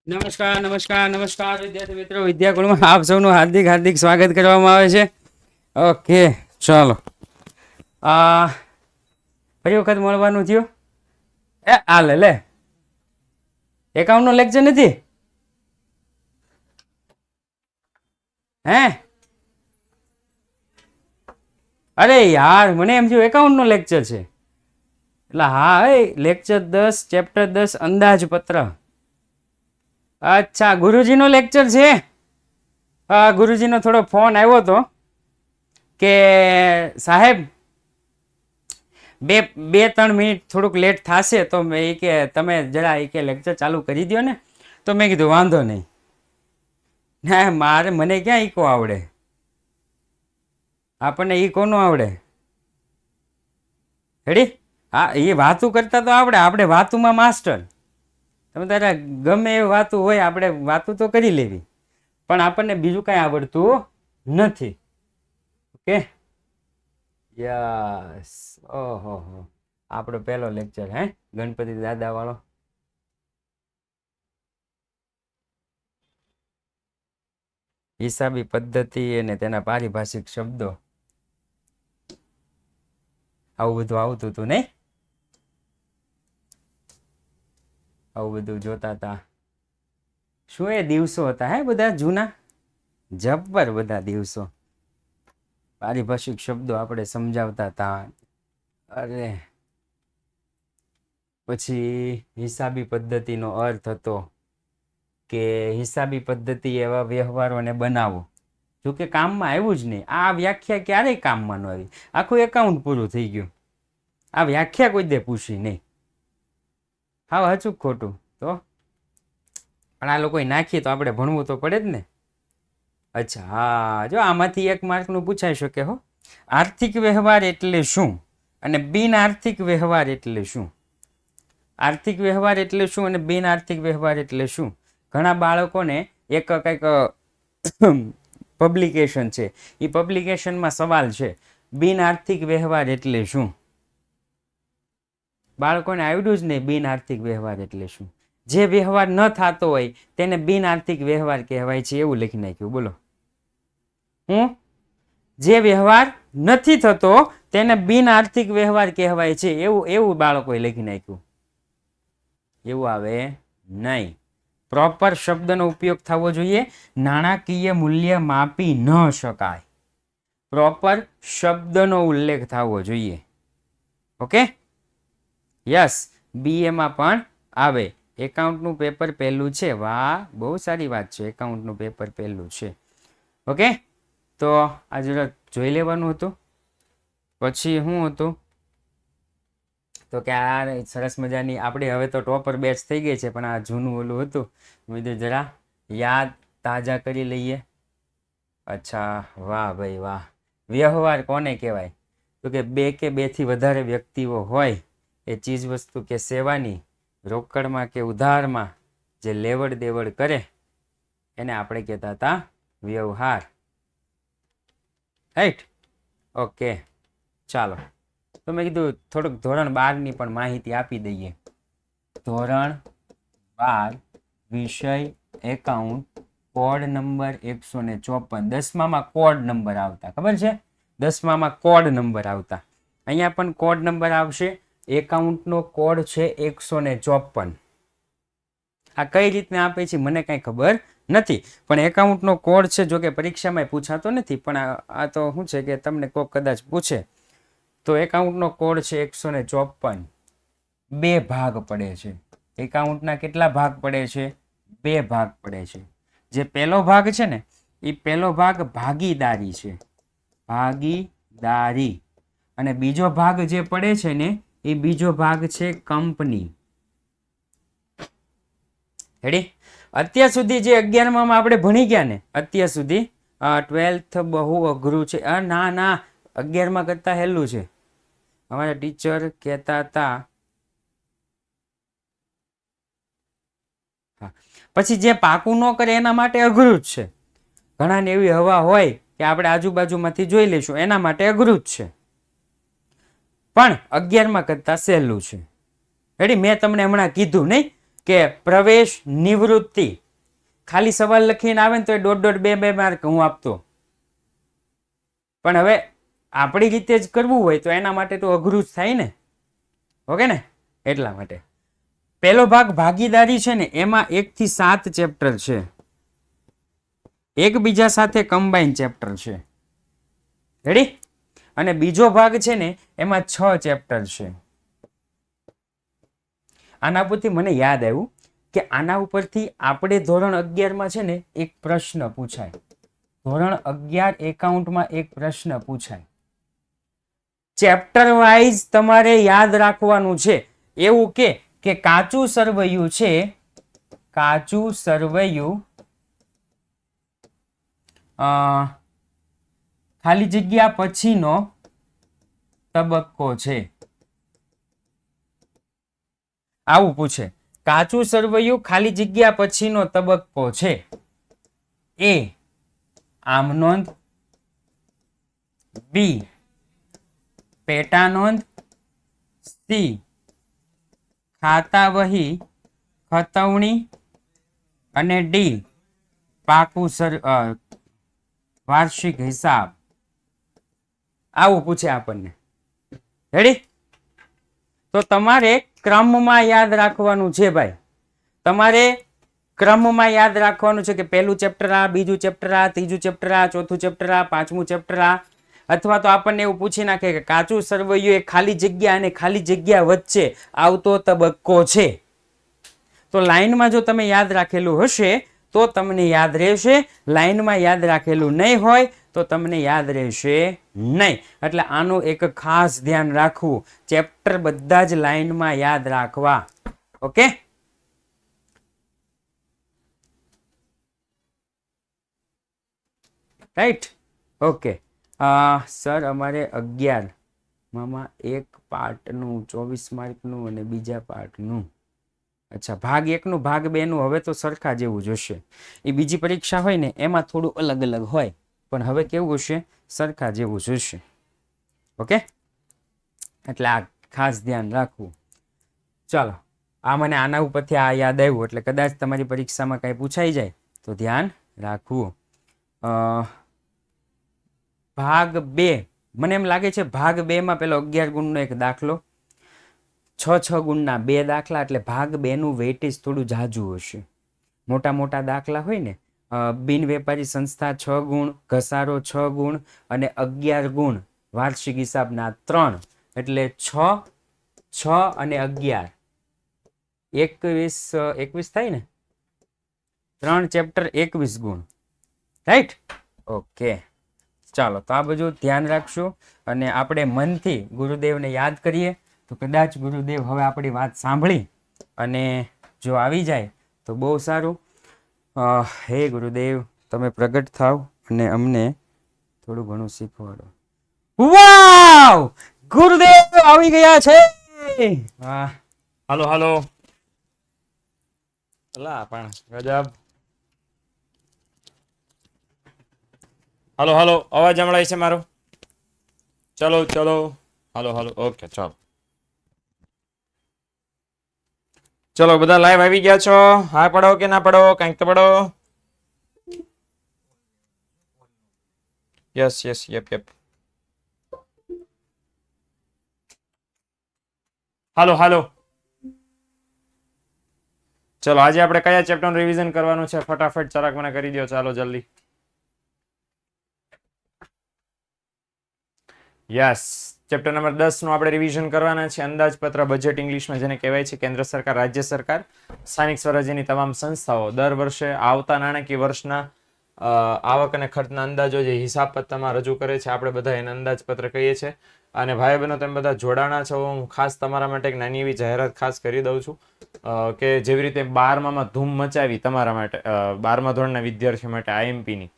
નમસ્કાર નમસ્કાર નમસ્કાર વિદ્યાર્થી મિત્રો, વિદ્યાકુળમાં આપ સૌનું હાર્દિક હાર્દિક સ્વાગત કરવામાં આવે છે. ઓકે, ચાલો. આ ફરી વખત મળવાનું થયું. આ લે એકાઉન્ટ નો લેક્ચર નથી હે? અરે યાર, મને એમ થયું એકાઉન્ટ નો લેક્ચર છે. એટલે હા, લેક્ચર 10 ચેપ્ટર 10 અંદાજપત્ર. અચ્છા, ગુરુજીનો લેક્ચર છે. ગુરુજીનો થોડો ફોન આવ્યો હતો કે સાહેબ બે 3 મિનિટ થોડુંક લેટ થશે તો મેં કે તમે જરા કે લેક્ચર ચાલુ કરી દો ને. તો મેં કીધું વાંધો નહીં. ના, મને ક્યાં ઈકો આવડે? આપણને ઈકો નો આવડે. રેડી? હા, એ વાતું કરતા તો આવડે. આપણે વાતુમાં માસ્ટર. તમે તારા ગમે એ વાતું હોય, આપણે વાતું તો કરી લેવી, પણ આપણને બીજું કાંઈ આવડતું નથી. Okay, yes. ઓહો, આપણો પહેલો લેક્ચર હે ગણપતિ દાદા વાળો. હિસાબી પદ્ધતિ અને તેના પારિભાષિક શબ્દો, આવું બધું આવતું હતું નહીં? આવું બધું જોતા હતા. શું એ દિવસો હતા હે બધા જૂના, જબ્બર બધા દિવસો. પારિભાષિક શબ્દો આપણે સમજાવતા હતા. અરે પછી હિસાબી પદ્ધતિનો અર્થ હતો કે હિસાબી પદ્ધતિ એવા વ્યવહારોને બનાવો. જો કે કામમાં આવ્યું જ નહીં. આ વ્યાખ્યા ક્યારેય કામમાં ન આવી. આખું એકાઉન્ટ પૂરું થઈ ગયું. આ વ્યાખ્યા કોઈ દે પૂછી નહીં. હા, હચું ખોટું તો પણ આ લોકોએ નાખીએ તો આપણે ભણવું તો પડે જ ને. અચ્છા, હા, જો આમાંથી 1 માર્કનું પૂછાઈ શકે હો. આર્થિક વ્યવહાર એટલે શું અને બિન આર્થિક વ્યવહાર એટલે શું? આર્થિક વ્યવહાર એટલે શું અને બિન આર્થિક વ્યવહાર એટલે શું? ઘણા બાળકોને એક કંઈક પબ્લિકેશન છે, એ પબ્લિકેશનમાં સવાલ છે, બિન આર્થિક વ્યવહાર એટલે શું? બાળકોને આવડ્યું જ નહીં બિન આર્થિક વ્યવહાર એટલે શું. જે વ્યવહાર ન થતો હોય તેને બિન આર્થિક વ્યવહાર કહેવાય છે, એવું લખી નાખ્યું. બોલો, જે વ્યવહાર નથી થતો તેને બિન આર્થિક વ્યવહાર કહેવાય છે, એવું બાળકોએ લખી નાખ્યું. એવું આવે નહીં. પ્રોપર શબ્દનો ઉપયોગ થવો જોઈએ. નાણાકીય મૂલ્ય માપી ન શકાય. પ્રોપર શબ્દનો ઉલ્લેખ થવો જોઈએ. Okay, yes. બીએમાં પણ આવે. એકાઉન્ટનું પેપર પહેલું છે. વાહ, બહુ સારી વાત છે. એકાઉન્ટનું પેપર પહેલું છે. ઓકે, તો આ જરા જોઈ લેવાનું હતું. પછી શું હતું તો કે આ સરસ મજાની આપણે હવે તો ટોપર બેચ થઈ ગઈ છે, પણ આ જૂનું ઓલું હતું, બીજું જરા યાદ તાજા કરી લઈએ. અચ્છા, વાહ ભાઈ વાહ. વ્યવહાર કોને કહેવાય? તો કે 2 કે 2 થી વધારે વ્યક્તિઓ હોય એ ચીજ વસ્તુ કે સેવાની રોકડમાં કે ઉધારમાં જે લેવડ દેવડ કરે એને આપણે કહેતા હતા વ્યવહાર. રાઈટ? ઓકે, ચાલો. તો મેં કીધું થોડુંક ધોરણ 12ની પણ માહિતી આપી દઈએ. ધોરણ 12 વિષય એકાઉન્ટ, કોડ નંબર 154. 10મામાં કોડ નંબર આવતા, ખબર છે? 10મામાં કોડ નંબર આવતા. અહીંયા પણ કોડ નંબર આવશે. એકાઉન્ટનો કોડ છે 154. આ કઈ રીતના આપે છે મને કાંઈ ખબર નથી, પણ એકાઉન્ટનો કોડ છે. જો કે પરીક્ષામાં પૂછાતો નથી, પણ આ તો શું છે કે તમને કોક કદાચ પૂછે તો એકાઉન્ટનો કોડ છે 154. 2 ભાગ પડે છે. એકાઉન્ટના કેટલા ભાગ પડે છે? 2 ભાગ પડે છે. જે પહેલો ભાગ છે ને, એ પહેલો ભાગ ભાગીદારી છે, ભાગીદારી. અને બીજો ભાગ જે પડે છે ને, એ બીજો ભાગ છે કંપની. રેડી? અત્યાર સુધી જે 11માં આપણે ભણી ગયા ને, અત્યાર સુધી 12th બહુ અઘરું છે. ના, 11માં કરતા હેલું છે. અમારા ટીચર કહેતા હતા. પછી જે પાકું ન કરે એના માટે અઘરું જ છે. ઘણાને એવી હવા હોય કે આપણે આજુબાજુમાંથી જોઈ લઈશું, એના માટે અઘરું જ છે. પણ 11માં કરતા સહેલું છે. રેડી? મેં તમને હમણાં કીધું નહીં કે પ્રવેશ નિવૃત્તિ. ખાલી સવાલ લખીને આવે ને તો એ દોઢ દોઢ બે બે માર્ક હું આપતો, પણ હવે આપણી રીતે જ કરવું હોય તો એના માટે તો અઘરું જ થાય ને. ઓકે ને, એટલા માટે પહેલો ભાગ ભાગીદારી છે ને એમાં 1 થી 7 ચેપ્ટર છે, એકબીજા સાથે કમ્બાઈન ચેપ્ટર છે. રેડી? અને બીજો ભાગ છે ને એમાં 6 ચેપ્ટર છે. આના પરથી મને યાદ આવ્યું કે આના ઉપરથી આપણે ધોરણ 11 છે ને એક પ્રશ્ન પૂછાય. ધોરણ 11 એકાઉન્ટમાં એક પ્રશ્ન પૂછાય. ચેપ્ટર વાઇઝ તમારે યાદ રાખવાનું છે. એવું કે કાચું સરવૈયું છે, કાચું સરવૈયું ખાલી જગ્યા પછીનો તબક્કો છે. આવું પૂછે. કાચું સરવૈયું ખાલી જગ્યા પછીનો તબક્કો છે. એ આમ નોંધ, બી પેટા નોંધ, સી ખાતા વહી ખતવણી અને ડી પાકું વાર્ષિક હિસાબ. આવું પૂછે આપણને. રેડી? તો તમારે ક્રમમાં યાદ રાખવાનું છે ભાઈ. તમારે ક્રમમાં યાદ રાખવાનું છે કે પહેલું ચેપ્ટર આ, બીજું ચેપ્ટર આ, ત્રીજું ચેપ્ટર આ, ચોથું ચેપ્ટર આ, પાંચમું ચેપ્ટર આ. અથવા તો આપણને એવું પૂછી નાખે કે કાચું સરવૈયું એ ખાલી જગ્યા અને ખાલી જગ્યા વચ્ચે આવતો તબક્કો છે. તો લાઈનમાં જો તમે યાદ રાખેલું હશે તો તમને યાદ રહેશે. લાઈનમાં યાદ રાખેલું નહીં હોય તો તમને યાદ રહેશે નહીં. એટલે આનું એક ખાસ ધ્યાન રાખવું, ચેપ્ટર બધા જ લાઈનમાં યાદ રાખવા. ઓકે? રાઈટ? ઓકે. સર અમારે 11 માં એક પાર્ટનું 24 માર્કનું અને બીજા પાર્ટનું. અચ્છા, ભાગ 1 નું ભાગ 2 નું હવે તો સરખા જેવું જ હશે. એ બીજી પરીક્ષા હોય ને એમાં થોડું અલગ અલગ હોય, પણ હવે કેવું હશે? સરખા જેવું જ હશે. ઓકે? એટલે આ ખાસ ધ્યાન રાખવું. ચાલો, આ મને આના ઉપરથી આ યાદ આવ્યું એટલે કદાચ તમારી પરીક્ષામાં કાંઈ પૂછાઈ જાય તો ધ્યાન રાખવું. ભાગ 2, મને એમ લાગે છે ભાગ 2 માં પેલો 11 ગુણનો એક દાખલો, 6 ગુણના 2 દાખલા, એટલે ભાગ 2 નું વેઇટેજ થોડું જાજુ હશે. મોટા મોટા દાખલા હોય ને, બિન વેપારી સંસ્થા 6 ગુણ, ઘસારો 6 ગુણ અને 11 ગુણ વાર્ષિક હિસાબના 3, એટલે 6 અને 11 21 થાય ને, 3 ચેપ્ટર 21 ગુણ. રાઈટ? ઓકે. ચાલો, તો આ બધું ધ્યાન રાખશું અને આપણે મનથી ગુરુદેવને યાદ કરીએ તો કદાચ ગુરુદેવ હવે આપણી વાત સાંભળી અને જો આવી જાય તો બહુ સારું. હે ગુરુદેવ, તમે પ્રગટ થાવ અને અમને થોડું ઘણું શીખવાડો. વાવ! ગુરુદેવ આવી ગયા છે. વાહ! હાલો હાલો. અલા પણ ગજબ. હાલો હાલો, અવાજ સંભળાય છે મારો? ચલો ચલો, હાલો હાલો. ઓકે, ચાલો ચલો, બધા લાઈવ આવી ગયા છો? હા પડો કે ના પડો? કંઈક તો પડો. Yes yes, yep yep. હાલો હાલો. ચલો, આજે આપણે કયા ચેપ્ટરનું રિવિઝન કરવાનું છે? ફટાફટ ચરાક મને કરી દો. ચાલો જલ્દી. યસ, ચેપ્ટર નંબર 10 નું આપણે રિવિઝન કરવાના છે. અંદાજપત્ર, બજેટ ઇંગ્લિશમાં જેને કહેવાય છે. કેન્દ્ર સરકાર, રાજ્ય સરકાર, સ્થાનિક સ્વરાજ્યની તમામ સંસ્થાઓ દર વર્ષે આવતા નાણાકીય વર્ષના આવક અને ખર્ચના અંદાજો જે હિસાબ પત્રમાં રજૂ કરે છે, આપણે બધા એને અંદાજપત્ર કહીએ છીએ. અને ભાઈ બહેનો, તમે બધા જોડાણા છો. હું ખાસ તમારા માટે એક નાની એવી જાહેરાત ખાસ કરી દઉં છું કે જેવી રીતે 12માં ધૂમ મચાવી તમારા માટે 12મા ધોરણના વિદ્યાર્થીઓ માટે IMPની,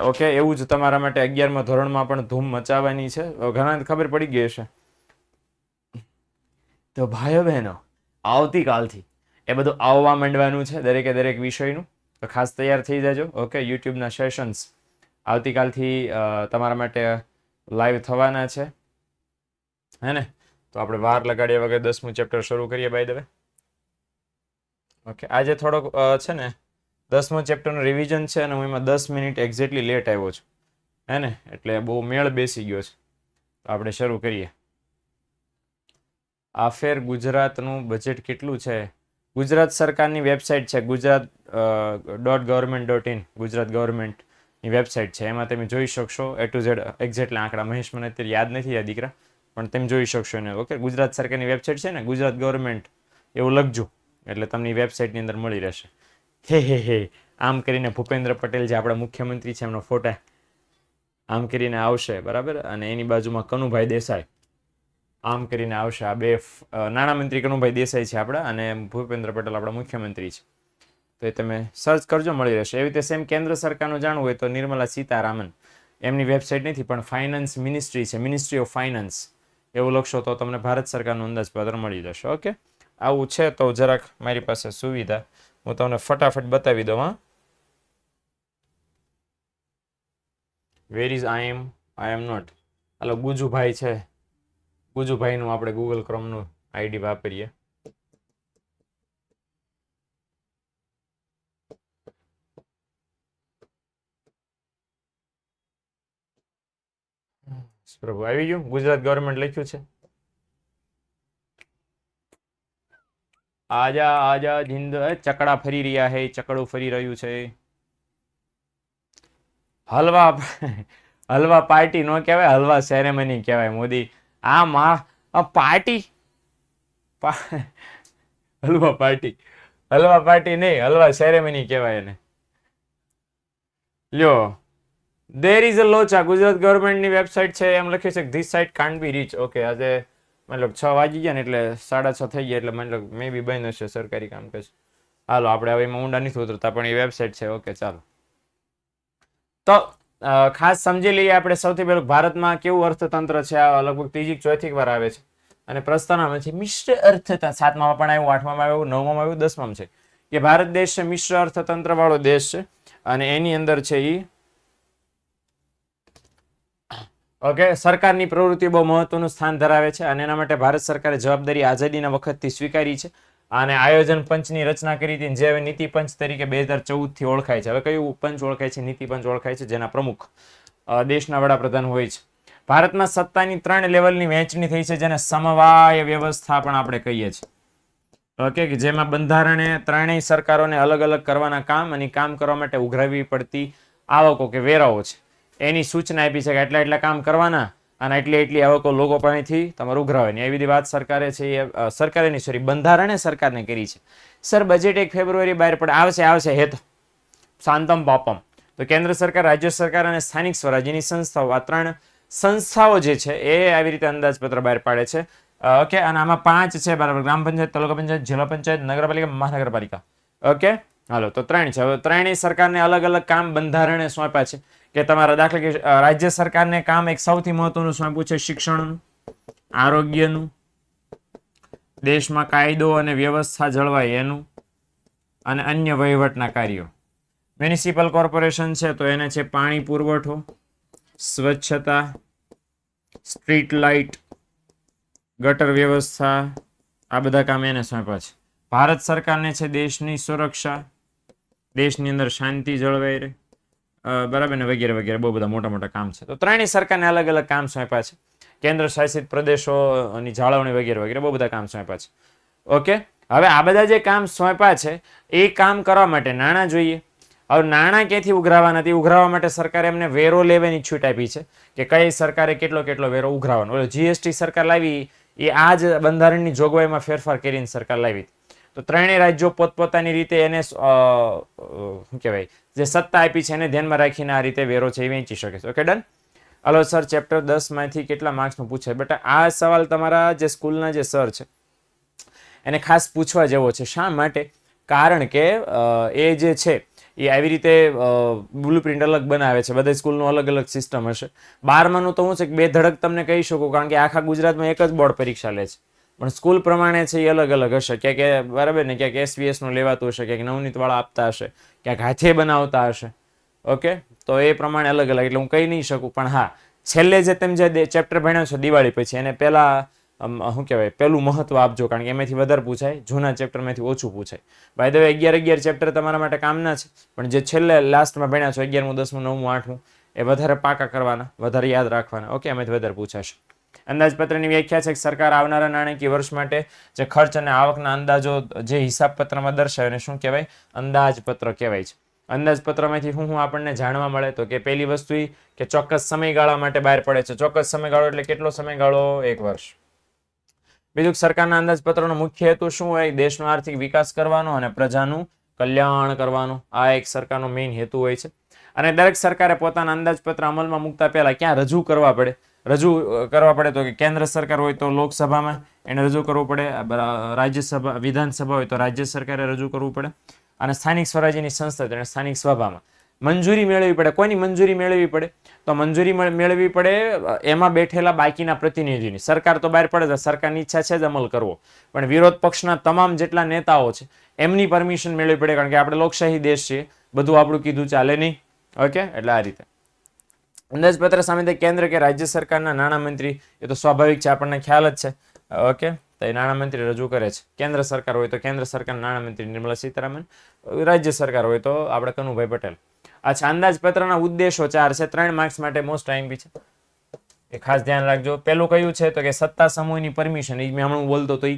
ઓકે, એવું જ તમારા માટે 11મા ધોરણમાં પણ ધૂમ મચાવવાની છે. ઘણાને ખબર પડી ગઈ હશે. તો ભાઈઓ બહેનો, આવતીકાલથી એ બધું આવવા માંડવાનું છે, દરેકે દરેક વિષયનું. તો ખાસ તૈયાર થઈ જજો. ઓકે, યુટ્યુબના સેશન્સ આવતીકાલથી તમારા માટે લાઈવ થવાના છે, હે ને? તો આપણે વાર લગાડ્યા વગર 10મું ચેપ્ટર શરૂ કરીએ. બાય ધ વે, ઓકે, આજે થોડોક છે ને 10મું ચેપ્ટરનું રિવિઝન છે અને હું એમાં 10 મિનિટ એક્ઝેક્ટલી લેટ આવ્યો છું, હે ને, એટલે બહુ મેળ બેસી ગયો છે. તો આપણે શરૂ કરીએ. આ ફેર ગુજરાતનું બજેટ કેટલું છે? ગુજરાત સરકારની વેબસાઇટ છે ગુજરાત.gov.in, ગુજરાત ગવર્મેન્ટની વેબસાઇટ છે, એમાં તમે જોઈ શકશો A to Z એક્ઝેક્ટલી આંકડા. મહેશ મને અત્યારે યાદ નથી આ દીકરા, પણ તમે જોઈ શકશો એને. ઓકે, ગુજરાત સરકારની વેબસાઇટ છે ને, ગુજરાત ગવર્મેન્ટ એવું લખજો એટલે તમને વેબસાઇટની અંદર મળી રહેશે. હે આમ કરીને ભૂપેન્દ્ર પટેલ જે આપણા મુખ્યમંત્રી છે એમનો ફોટા આમ કરીને આવશે, બરાબર, અને એની બાજુમાં કનુભાઈ દેસાઈ આમ કરીને આવશે. આ બે નાણામંત્રી કનુભાઈ દેસાઈ છે આપણા, અને ભૂપેન્દ્ર પટેલ આપણા મુખ્યમંત્રી છે. તો એ તમે સર્ચ કરજો, મળી રહેશે. એવી રીતે સેમ કેન્દ્ર સરકારનું જાણવું હોય તો નિર્મલા સીતારામન, એમની વેબસાઇટ નથી પણ ફાઇનાન્સ મિનિસ્ટ્રી છે, મિનિસ્ટ્રી ઓફ ફાઇનાન્સ એવું લખશો તો તમને ભારત સરકારનું અંદાજપત્ર મળી જશે. ઓકે, આવું છે તો જરાક મારી પાસે સુવિધા, હું તમને ફટાફટ બતાવી દઉં. હા, where is I am not. હાલો, ગુજુભાઈ છે, ગુજુભાઈનું આપણે ગૂગલ ક્રોમનું આઈડી વાપરીએ. પ્રભુ આવી ગયું, ગુજરાત ગવર્મેન્ટ લખ્યું છે. આજા આજા જિંદ, ચકડા ફરી રહ્યા હે, ચકડું ફરી રહ્યું છે. હલવા હલવા પાર્ટી નો કહેવાય, હલવા સેરેમની કહેવાય. મોદી આ party halwa party, halwa party નહીં, હલવા સેરેમની કહેવાય એને. લ્યો, દેર ઇઝ અ લોચા. ગુજરાત ગવર્મેન્ટની વેબસાઇટ છે, એમ લખ્યું છે this site can't be reach. Okay, આજે મતલબ 6 વાગી ગયા ને એટલે 6:30 થઈ ગયા, એટલે મતલબ મે બી બંધ હશે સરકારી કામકાજ. હાલો, આપણે હવે એમાં ઊંડા નથી ઉતરતા, પણ એ વેબસાઇટ છે. ઓકે, ચાલો. તો ખાસ સમજી લઈએ આપણે સૌથી પહેલું ભારતમાં કેવું અર્થતંત્ર છે. આ લગભગ ત્રીજી ચોથી વાર આવે છે, અને પ્રસ્તાવનામાં છે મિશ્ર અર્થતંત્ર. 7માં પણ આવ્યું, 8માં આવ્યું, 9માં આવ્યું, 10માં છે કે ભારત દેશ છે મિશ્ર અર્થતંત્ર વાળો દેશ છે, અને એની અંદર છે એ ઓકે સરકારની પ્રવૃત્તિ બહુ મહત્વનું સ્થાન ધરાવે છે, અને એના માટે ભારત સરકારે જવાબદારી આઝાદીના વખતથી સ્વીકારી છે, અને આયોજન પંચની રચના કરી હતી, જે હવે નીતિ પંચ તરીકે 2014 થી ઓળખાય છે. હવે કયું પંચ ઓળખાય છે? નીતિ પંચ ઓળખાય છે, જેના પ્રમુખ દેશના વડાપ્રધાન હોય છે. ભારતમાં સત્તાની 3 લેવલની વહેંચણી થઈ છે, જેને સમવાય વ્યવસ્થા પણ આપણે કહીએ છીએ. ઓકે, કે જેમાં બંધારણે ત્રણેય સરકારોને અલગ અલગ કરવાના કામ અને કામ કરવા માટે ઉઘરાવવી પડતી આવકો કે વેરાઓ છે, એની સૂચના આપી છે કે એટલા કામ કરવાના અને એટલી આવકો લોકો પાસેથી તમારે ઉઘરાવવાની. એવી બધી વાત સરકારે છે, બંધારણે સરકારને કરી છે. સર, બજેટ 1 ફેબ્રુઆરી બહાર પડે, આવશે હેત શાંતમ પાપમ. તો કેન્દ્ર સરકાર, રાજ્ય સરકાર અને સ્થાનિક સ્વરાજ્યની સંસ્થાઓ, આ 3 સંસ્થાઓ જે છે એ આવી રીતે અંદાજપત્ર બહાર પાડે છે. ઓકે, અને આમાં 5 છે, બરાબર, ગ્રામ પંચાયત, તાલુકા પંચાયત, જિલ્લા પંચાયત, નગરપાલિકા, મહાનગરપાલિકા. ઓકે, હાલો, તો 3 છે. હવે 3 સરકારને અલગ અલગ કામ બંધારણે સોંપ્યા છે, કે તમારા દાખલા કે રાજ્ય સરકારને કામ એક સૌથી મહત્વનું સોંપ્યું છે શિક્ષણનું, આરોગ્યનું, દેશમાં કાયદો અને વ્યવસ્થા જળવાય એનું, અને અન્ય વહીવટના કાર્યો. મ્યુનિસિપલ કોર્પોરેશન છે તો એને છે પાણી પુરવઠો, સ્વચ્છતા, સ્ટ્રીટ લાઇટ, ગટર વ્યવસ્થા, આ બધા કામ એને સોંપ્યા છે. ભારત સરકારને છે દેશની સુરક્ષા, દેશની અંદર શાંતિ જળવાઈ રહે, બરાબર ને, વગેરે વગેરે બહુ બધા મોટા મોટા કામ છે. તો 3 સરકારને અલગ અલગ કામ સોંપ્યા છે. કેન્દ્ર શાસિત પ્રદેશોની જાળવણી વગેરે વગેરે બહુ બધા કામ સોંપ્યા છે. ઓકે, હવે આ બધા જે કામ સોંપ્યા છે એ કામ કરવા માટે નાણાં જોઈએ. હવે નાણાં ક્યાંથી ઉઘરાવવાના? ઉઘરાવવા માટે સરકારે એમને વેરો લેવાની છૂટ આપી છે, કે કઈ સરકારે કેટલો વેરો ઉઘરાવવાનો. જીએસટી સરકાર લાવી એ આ જ બંધારણની જોગવાઈમાં ફેરફાર કરીને સરકાર લાવી. તો 3 રાજ્યો પોતપોતાની રીતે એને શું કહેવાય, જે સત્તા આપી છે એને ધ્યાનમાં રાખીને આ રીતે વેરો છે એ વેચી શકે છે. Okay, done. Hello sir, chapter 10 માંથી કેટલા માર્ક્સનું પૂછે? બેટા, આ સવાલ તમારા જે સ્કૂલના જે સર છે એને ખાસ પૂછવા જેવો છે. શા માટે? કારણ કે એ જે છે એ આવી રીતે બ્લુ પ્રિન્ટ અલગ બનાવે છે. બધા સ્કૂલનું અલગ અલગ સિસ્ટમ હશે. 12માનું તો હું છે કે 2 ધડક તમને કહી શકું, કારણ કે આખા ગુજરાતમાં એક જ બોર્ડ પરીક્ષા લે છે, પણ સ્કૂલ પ્રમાણે છે એ અલગ અલગ હશે. ક્યાંક બરાબર ને, ક્યાંક SVS નું લેવાતું હશે, ક્યાંક નવનીત વાળા આપતા હશે, ક્યાંક હાથે બનાવતા હશે. ઓકે, તો એ પ્રમાણે અલગ અલગ, એટલે હું કહી નહીં શકું. પણ હા, છેલ્લે જે તમે જે ચેપ્ટર ભણ્યો છો દિવાળી પછી, એને પહેલા શું કહેવાય પેલું મહત્વ આપજો, કારણ કે એમાંથી વધારે પૂછાય, જૂના ચેપ્ટરમાંથી ઓછું પૂછાય. બાય ધ વે 11 ચેપ્ટર તમારા માટે કામના છે, પણ જે છેલ્લે લાસ્ટમાં ભણ્યા છો 11મું 10મું 9મું 8મું એ વધારે પાકા કરવાના, વધારે યાદ રાખવાના. ઓકે, એમાંથી વધારે પૂછાશે. અંદાજપત્રની વ્યાખ્યા છે કે સરકાર આવનારા નાણાકીય વર્ષ માટે જે ખર્ચ અને આવકના અંદાજો જે હિસાબપત્રમાં દર્શાવે એને શું કહેવાય? અંદાજપત્ર કહેવાય છે. અંદાજપત્રમાંથી શું આપણને જાણવા મળે? તો કે પહેલી વસ્તુ એ કે ચોક્કસ સમયગાળા માટે બહાર પડે છે. ચોક્કસ સમયગાળો એટલે કેટલો સમયગાળો? 1 વર્ષ. બીજું, સરકારના અંદાજપત્રનો મુખ્ય હેતુ શું હોય? દેશનો આર્થિક વિકાસ કરવાનો અને પ્રજાનું કલ્યાણ કરવાનું. આ એક સરકારનો મેઇન હેતુ હોય છે. અને દરેક સરકારે પોતાના અંદાજપત્ર અમલમાં મૂકતા પહેલા ક્યાં રજૂ કરવા પડે? તો કે કેન્દ્ર સરકાર હોય તો લોકસભામાં એને રજૂ કરવું પડે, રાજ્યસભા વિધાનસભા હોય તો રાજ્ય સરકારે રજૂ કરવું પડે, અને સ્થાનિક સ્વરાજ્યની સંસ્થા એટલે સ્થાનિક સભામાં મંજૂરી મેળવવી પડે. કોની મંજૂરી મેળવવી પડે? તો મંજૂરી મેળવવી પડે એમાં બેઠેલા બાકીના પ્રતિનિધિની. સરકાર તો બહાર પડે, સરકારની ઈચ્છા છે જ અમલ કરવો, પણ વિરોધ પક્ષના તમામ જેટલા નેતાઓ છે એમની પરમિશન મેળવવી પડે, કારણ કે આપણે લોકશાહી દેશ છીએ, બધું આપણું કીધું ચાલે નહીં. ઓકે, એટલે આ રીતે અંદાજપત્ર સામે કેન્દ્ર કે રાજ્ય સરકારના નાણામંત્રી, એ તો સ્વાભાવિક છે, આપણને ખ્યાલ જ છે. ઓકે, તો એ નાણામંત્રી રજૂ કરે છે. કેન્દ્ર સરકાર હોય તો કેન્દ્ર સરકારના નાણામંત્રી નિર્મલા સીતારામન, રાજ્ય સરકાર હોય તો આપણે કનુભાઈ પટેલ. અચ્છા, અંદાજપત્રના ઉદ્દેશો 4 છે, 3 માર્ક્સ માટે મોસ્ટ આઈએમપી છે, એ ખાસ ધ્યાન રાખજો. પેલું કયું છે? તો કે સત્તા સમૂહની પરમિશન. એ મેં હમણાં બોલતો તો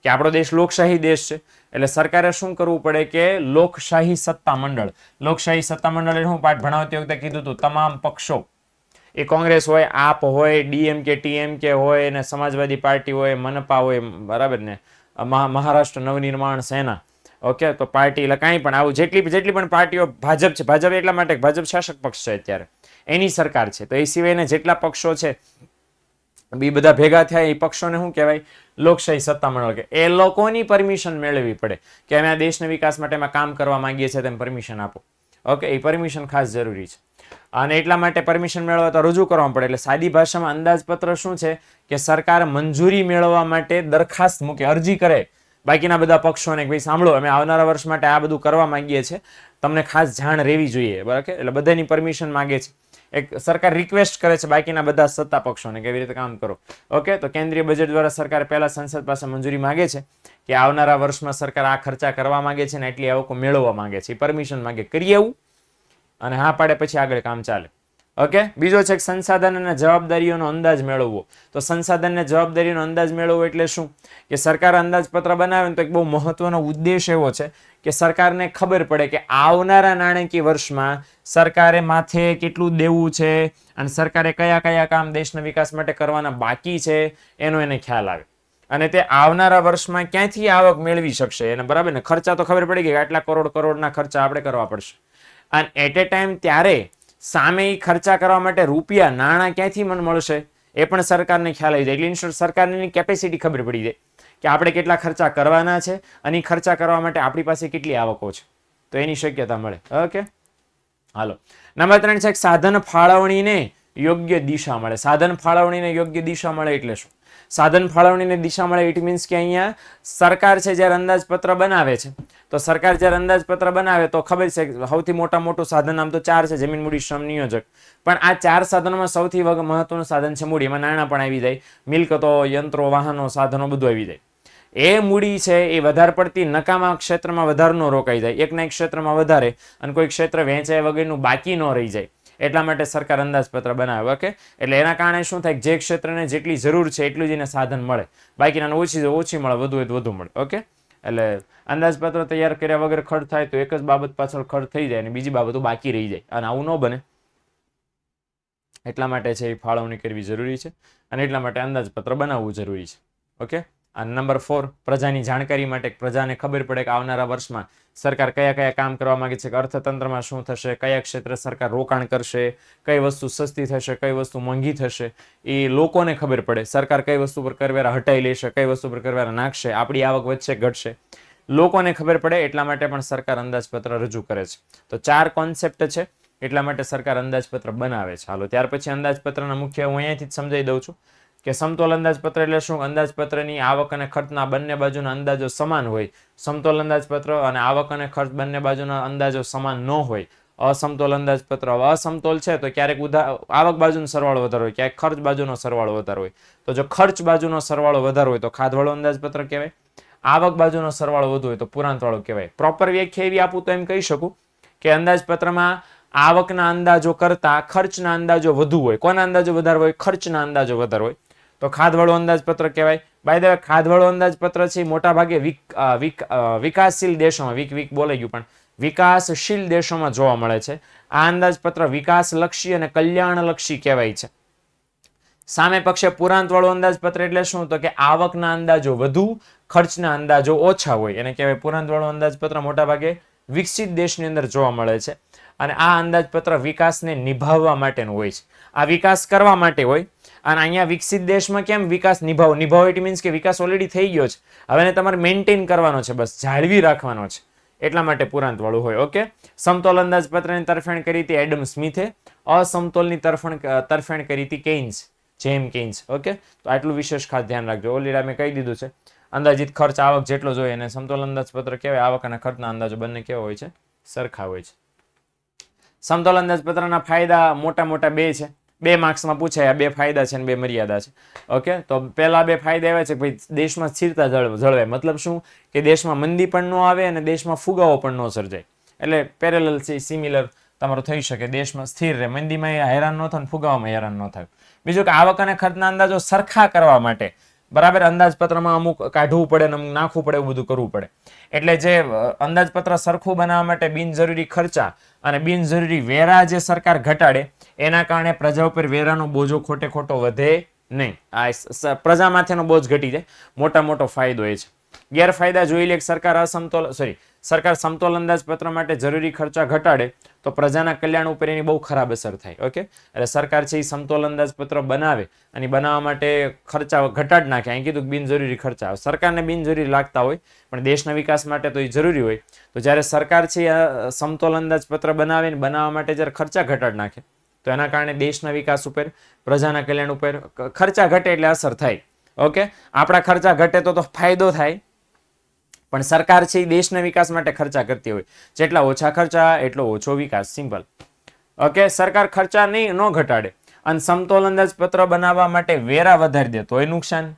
કે આપણો દેશ લોકશાહી દેશ છે, એટલે સરકારે શું કરવું પડે કે લોકશાહી સત્તા મંડળ. લોકશાહી સત્તા મંડળ એટલે હું પાઠ ભણાવતી વખતે કીધું હતું, તમામ પક્ષો, એ કોંગ્રેસ હોય, આપ હોય, ડીએમકે ટીએમકે હોય, અને સમાજવાદી પાર્ટી હોય, મનપા હોય, બરાબર ને, મહારાષ્ટ્ર નવનિર્માણ સેના. ઓકે, તો પાર્ટી એટલે કાંઈ પણ આવું જેટલી પણ પાર્ટીઓ, ભાજપ છે, ભાજપ એટલા માટે ભાજપ શાસક પક્ષ છે અત્યારે, એની સરકાર છે, તો એ સિવાયના જેટલા પક્ષો છે એ બધા ભેગા થયા, એ પક્ષોને શું કહેવાય? લોકશાહી સત્તામંડળ. કે એ લોકોની પરમિશન મેળવવી પડે કે અમે આ દેશના વિકાસ માટે કામ કરવા માંગીએ છીએ, તેમ પરમિશન આપો. ઓકે, એ પરમિશન ખાસ જરૂરી છે, અને એટલા માટે પરમિશન મેળવવા તો રજૂ કરવા પડે. એટલે સાદી ભાષામાં અંદાજપત્ર શું છે કે સરકાર મંજૂરી મેળવવા માટે દરખાસ્ત મૂકે, અરજી કરે બાકીના બધા પક્ષોને, ભાઈ સાંભળો, અમે આવનારા વર્ષ માટે આ બધું કરવા માંગીએ છીએ, તમને ખાસ જાણ રહેવી જોઈએ. બરાબર, એટલે બધાની પરમિશન માંગે છે. એક સરકાર રિક્વેસ્ટ કરે છે બાકીના બધા સત્તા પક્ષોને કેવી રીતે કામ કરો. ઓકે, તો કેન્દ્રીય બજેટ દ્વારા સરકાર પહેલા સંસદ પાસે મંજૂરી માંગે છે કે આવનારા વર્ષમાં સરકાર આ ખર્ચા કરવા માંગે છે ને એટલી આવકો મેળવવા માંગે છે, એ પરમિશન માંગે, કરીએ એવું, અને હા પાડે પછી આગળ કામ ચાલે. ઓકે, બીજો છે સંસાધન અને જવાબદારીઓનો અંદાજ મેળવવો. તો સંસાધન અને જવાબદારીનો અંદાજ મેળવવો એટલે શું? કે સરકાર અંદાજપત્ર બનાવે તો એક બહુ મહત્વનો ઉદ્દેશ એવો છે કે સરકારને ખબર પડે કે આવનારા નાણાકીય વર્ષમાં સરકારે માથે કેટલું દેવું છે, અને સરકારે કયા કયા કામ દેશના વિકાસ માટે કરવાના બાકી છે એનો એને ખ્યાલ આવે, અને તે આવનારા વર્ષમાં ક્યાંથી આવક મેળવી શકશે એને. બરાબર ને, ખર્ચા તો ખબર પડી ગઈ કે આટલા કરોડના ખર્ચા આપણે કરવા પડશે, અને એટ એ ટાઈમ ત્યારે સામે ખર્ચા કરવા માટે રૂપિયા, નાણાં ક્યાંથી મને મળશે એ પણ સરકારને ખ્યાલ આવી જાય. એટલે સરકારની કેપેસિટી ખબર પડી જાય કે આપણે કેટલા ખર્ચા કરવાના છે, અને ખર્ચા કરવા માટે આપણી પાસે કેટલી આવકો છે, તો એની શક્યતા મળે. ઓકે, હાલો, નંબર 3 છે સાધન ફાળવણીને યોગ્ય દિશા મળે. સાધન ફાળવણીને યોગ્ય દિશા મળે એટલે શું? સાધન ફાળવણીને દિશા મળે ઇટ મીન્સ કે અહીંયા સરકાર છે જ્યારે અંદાજપત્ર બનાવે છે, તો સરકાર જ્યારે અંદાજપત્ર બનાવે તો ખબર છે સૌથી મોટું સાધન આમ તો 4 છે, જમીન, મૂડી, શ્રમ, નિયોજક. પણ આ 4 સાધનોમાં સૌથી મહત્વનું સાધન છે મૂડી. એમાં નાણાં પણ આવી જાય, મિલકતો, યંત્રો, વાહનો, સાધનો બધું આવી જાય. એ મૂડી છે એ વધારે પડતી નકામા ક્ષેત્રમાં વધારે ન રોકાઈ જાય, એકના એક ક્ષેત્રમાં વધારે, અને કોઈ ક્ષેત્ર વહેંચાય વગરનું બાકી ન રહી જાય, એટલા માટે સરકાર અંદાજપત્ર બનાવે. ઓકે, એટલે એના કારણે શું થાય, જે ક્ષેત્રને જેટલી જરૂર છે એટલું જ એને સાધન મળે, બાકીના ઓછી મળે, વધુ હોય તો વધુ મળે. ઓકે, એટલે અંદાજપત્ર તૈયાર કર્યા વગર ખર્ચ થાય તો એક જ બાબત પાછળ ખર્ચ થઈ જાય અને બીજી બાબતો બાકી રહી જાય, અને આવું ન બને એટલા માટે છે એ ફાળવણી કરવી જરૂરી છે, અને એટલા માટે અંદાજપત્ર બનાવવું જરૂરી છે. ઓકે, અને નંબર 4 પ્રજાની જાણકારી માટે, પ્રજાને ખબર પડે કે આવનારા વર્ષમાં સરકાર કયા કયા કામ કરવા માંગે છે, કે અર્થતંત્રમાં શું થશે, કયા ક્ષેત્રે સરકાર રોકાણ કરશે, કઈ વસ્તુ સસ્તી થશે, કઈ વસ્તુ મોંઘી થશે, એ લોકોને ખબર પડે. સરકાર કઈ વસ્તુ પર કરવેરા હટાઈ લેશે, કઈ વસ્તુ પર કરવેરા નાખશે, આપણી આવક વધશે ઘટશે, લોકોને ખબર પડે. એટલા માટે પણ સરકાર અંદાજપત્ર રજૂ કરે છે. તો 4 કોન્સેપ્ટ છે, એટલા માટે સરકાર અંદાજપત્ર બનાવે છે. હાલો, ત્યાર પછી અંદાજપત્રના મુખ્ય હું અહીંયાથી જ સમજાવી દઉં છું કે સમતોલ અંદાજપત્ર એટલે શું? અંદાજપત્રની આવક અને ખર્ચના બંને બાજુના અંદાજો સમાન હોય. સમતોલ અંદાજપત્ર અને આવક અને ખર્ચ બંને બાજુના અંદાજો સમાન ન હોય. અસમતોલ અંદાજપત્ર. હવે અસમતોલ છે તો ક્યારેક આવક બાજુનો સરવાળો વધારે હોય, ક્યારેક ખર્ચ બાજુનો સરવાળો વધારે હોય. તો જો ખર્ચ બાજુનો સરવાળો વધારે હોય તો ખાધવાળું અંદાજપત્ર કહેવાય. આવક બાજુનો સરવાળો વધુ હોય તો પુરાંતવાળું કહેવાય. પ્રોપર વ્યાખ્યા એવી આપું તો એમ કહી શકું કે અંદાજપત્રમાં આવકના અંદાજો કરતા ખર્ચના અંદાજો વધુ હોય. કોના અંદાજો વધારે હોય? ખર્ચના અંદાજો વધારે હોય તો ખાધવાળું અંદાજપત્ર કહેવાય. બાય ધ વે ખાધવાળું અંદાજપત્ર છે મોટા ભાગે વિકાસશીલ દેશોમાં વિક બોલાઈ ગયું પણ વિકાસશીલ દેશોમાં જોવા મળે છે. આ અંદાજપત્ર વિકાસલક્ષી અને કલ્યાણલક્ષી કહેવાય છે. સામે પક્ષે પુરાંતવાળું અંદાજપત્ર એટલે શું? તો કે આવકના અંદાજો વધુ, ખર્ચના અંદાજો ઓછા હોય એને કહેવાય પુરાંતવાળું અંદાજપત્ર. મોટા ભાગે વિકસિત દેશની અંદર જોવા મળે છે અને આ અંદાજપત્ર વિકાસને નિભાવવા માટેનું હોય છે. આ વિકાસ કરવા માટે હોય અને અહીંયા વિકસિત દેશમાં કેમ વિકાસ નિભાવો ઇટ મીન્સ કે વિકાસ ઓલરેડી થઈ ગયો છે, હવે એને તમારે મેન્ટેન કરવાનો છે, બસ જાળવી રાખવાનો છે, એટલા માટે પુરાંતવાળું હોય. ઓકે, સમતોલ અંદાજપત્રની તરફેણ કરી હતી એડમ સ્મિથે, અસમતોલની તરફેણ કરી હતી કેઇન્સ, જેમ કેઇન્સ. ઓકે, તો આટલું વિશેષ ખાસ ધ્યાન રાખજો. ઓલરેડી મેં કહી દીધું છે અંદાજિત ખર્ચ આવક જેટલો જોઈએ એને સમતોલ અંદાજપત્ર કહેવાય. આવક અને ખર્ચના અંદાજો બંને કેવા હોય છે? સરખા હોય છે. સમતોલ અંદાજપત્રના ફાયદા મોટા બે છે. 2 માર્ક્સમાં પૂછાય. 2 ફાયદા છે અને 2 મર્યાદા છે. ઓકે, તો પહેલા 2 ફાયદા એવા છે કે ભાઈ દેશમાં સ્થિરતા જળવાય. મતલબ શું? કે દેશમાં મંદી પણ ન આવે અને દેશમાં ફુગાવો પણ ન સર્જાય. એટલે પેરેલલ સિમિલર તમારું થઈ શકે. દેશમાં સ્થિર રહે, મંદીમાં હેરાન ન થાય, ફુગાવામાં હેરાન ન થાય. બીજું કે આવક અને ખર્ચના અંદાજો સરખા કરવા માટે બરાબર અંદાજપત્રમાં અમુક કાઢવું પડે અને અમુક નાખવું પડે, એવું બધું કરવું પડે. એટલે જે અંદાજપત્ર સરખું બનાવવા માટે બિનજરૂરી ખર્ચા અને બિનજરૂરી વેરા જે સરકાર ઘટાડે એના કારણે પ્રજા ઉપર વેરાનો બોજો ખોટો વધે નહીં. આ પ્રજામાંથીનો બોજ ઘટી જાય, મોટો ફાયદો એ છે. ગેરફાયદા જોઈ લે. સરકાર સમતોલ અંદાજપત્ર માટે જરૂરી ખર્ચા ઘટાડે તો પ્રજાના કલ્યાણ ઉપર એની બહુ ખરાબ અસર થાય. ઓકે, એટલે સરકાર છે એ સમતોલ અંદાજપત્ર બનાવે અને બનાવવા માટે ખર્ચા ઘટાડ નાખે. અહીં કીધું બિનજરૂરી ખર્ચા સરકારને બિનજરૂરી લાગતા હોય પણ દેશના વિકાસ માટે તો એ જરૂરી હોય. તો જ્યારે સરકાર છે સમતોલ અંદાજપત્ર બનાવે ને બનાવવા માટે જ્યારે ખર્ચા ઘટાડ નાખે તો એના કારણે દેશના વિકાસ ઉપર, પ્રજાના કલ્યાણ ઉપર ખર્ચા ઘટે એટલે અસર થાય. ઓકે, આપણા ખર્ચા ઘટે તો ફાયદો થાય પણ સરકાર છે એ દેશના વિકાસ માટે ખર્ચા કરતી હોય. જેટલા ઓછા ખર્ચા એટલો ઓછો વિકાસ. સિમ્પલ. ઓકે, સરકાર ખર્ચા ન ઘટાડે અને સમતોલ અંદાજપત્ર બનાવવા માટે વેરા વધારી દે તો એ નુકસાન,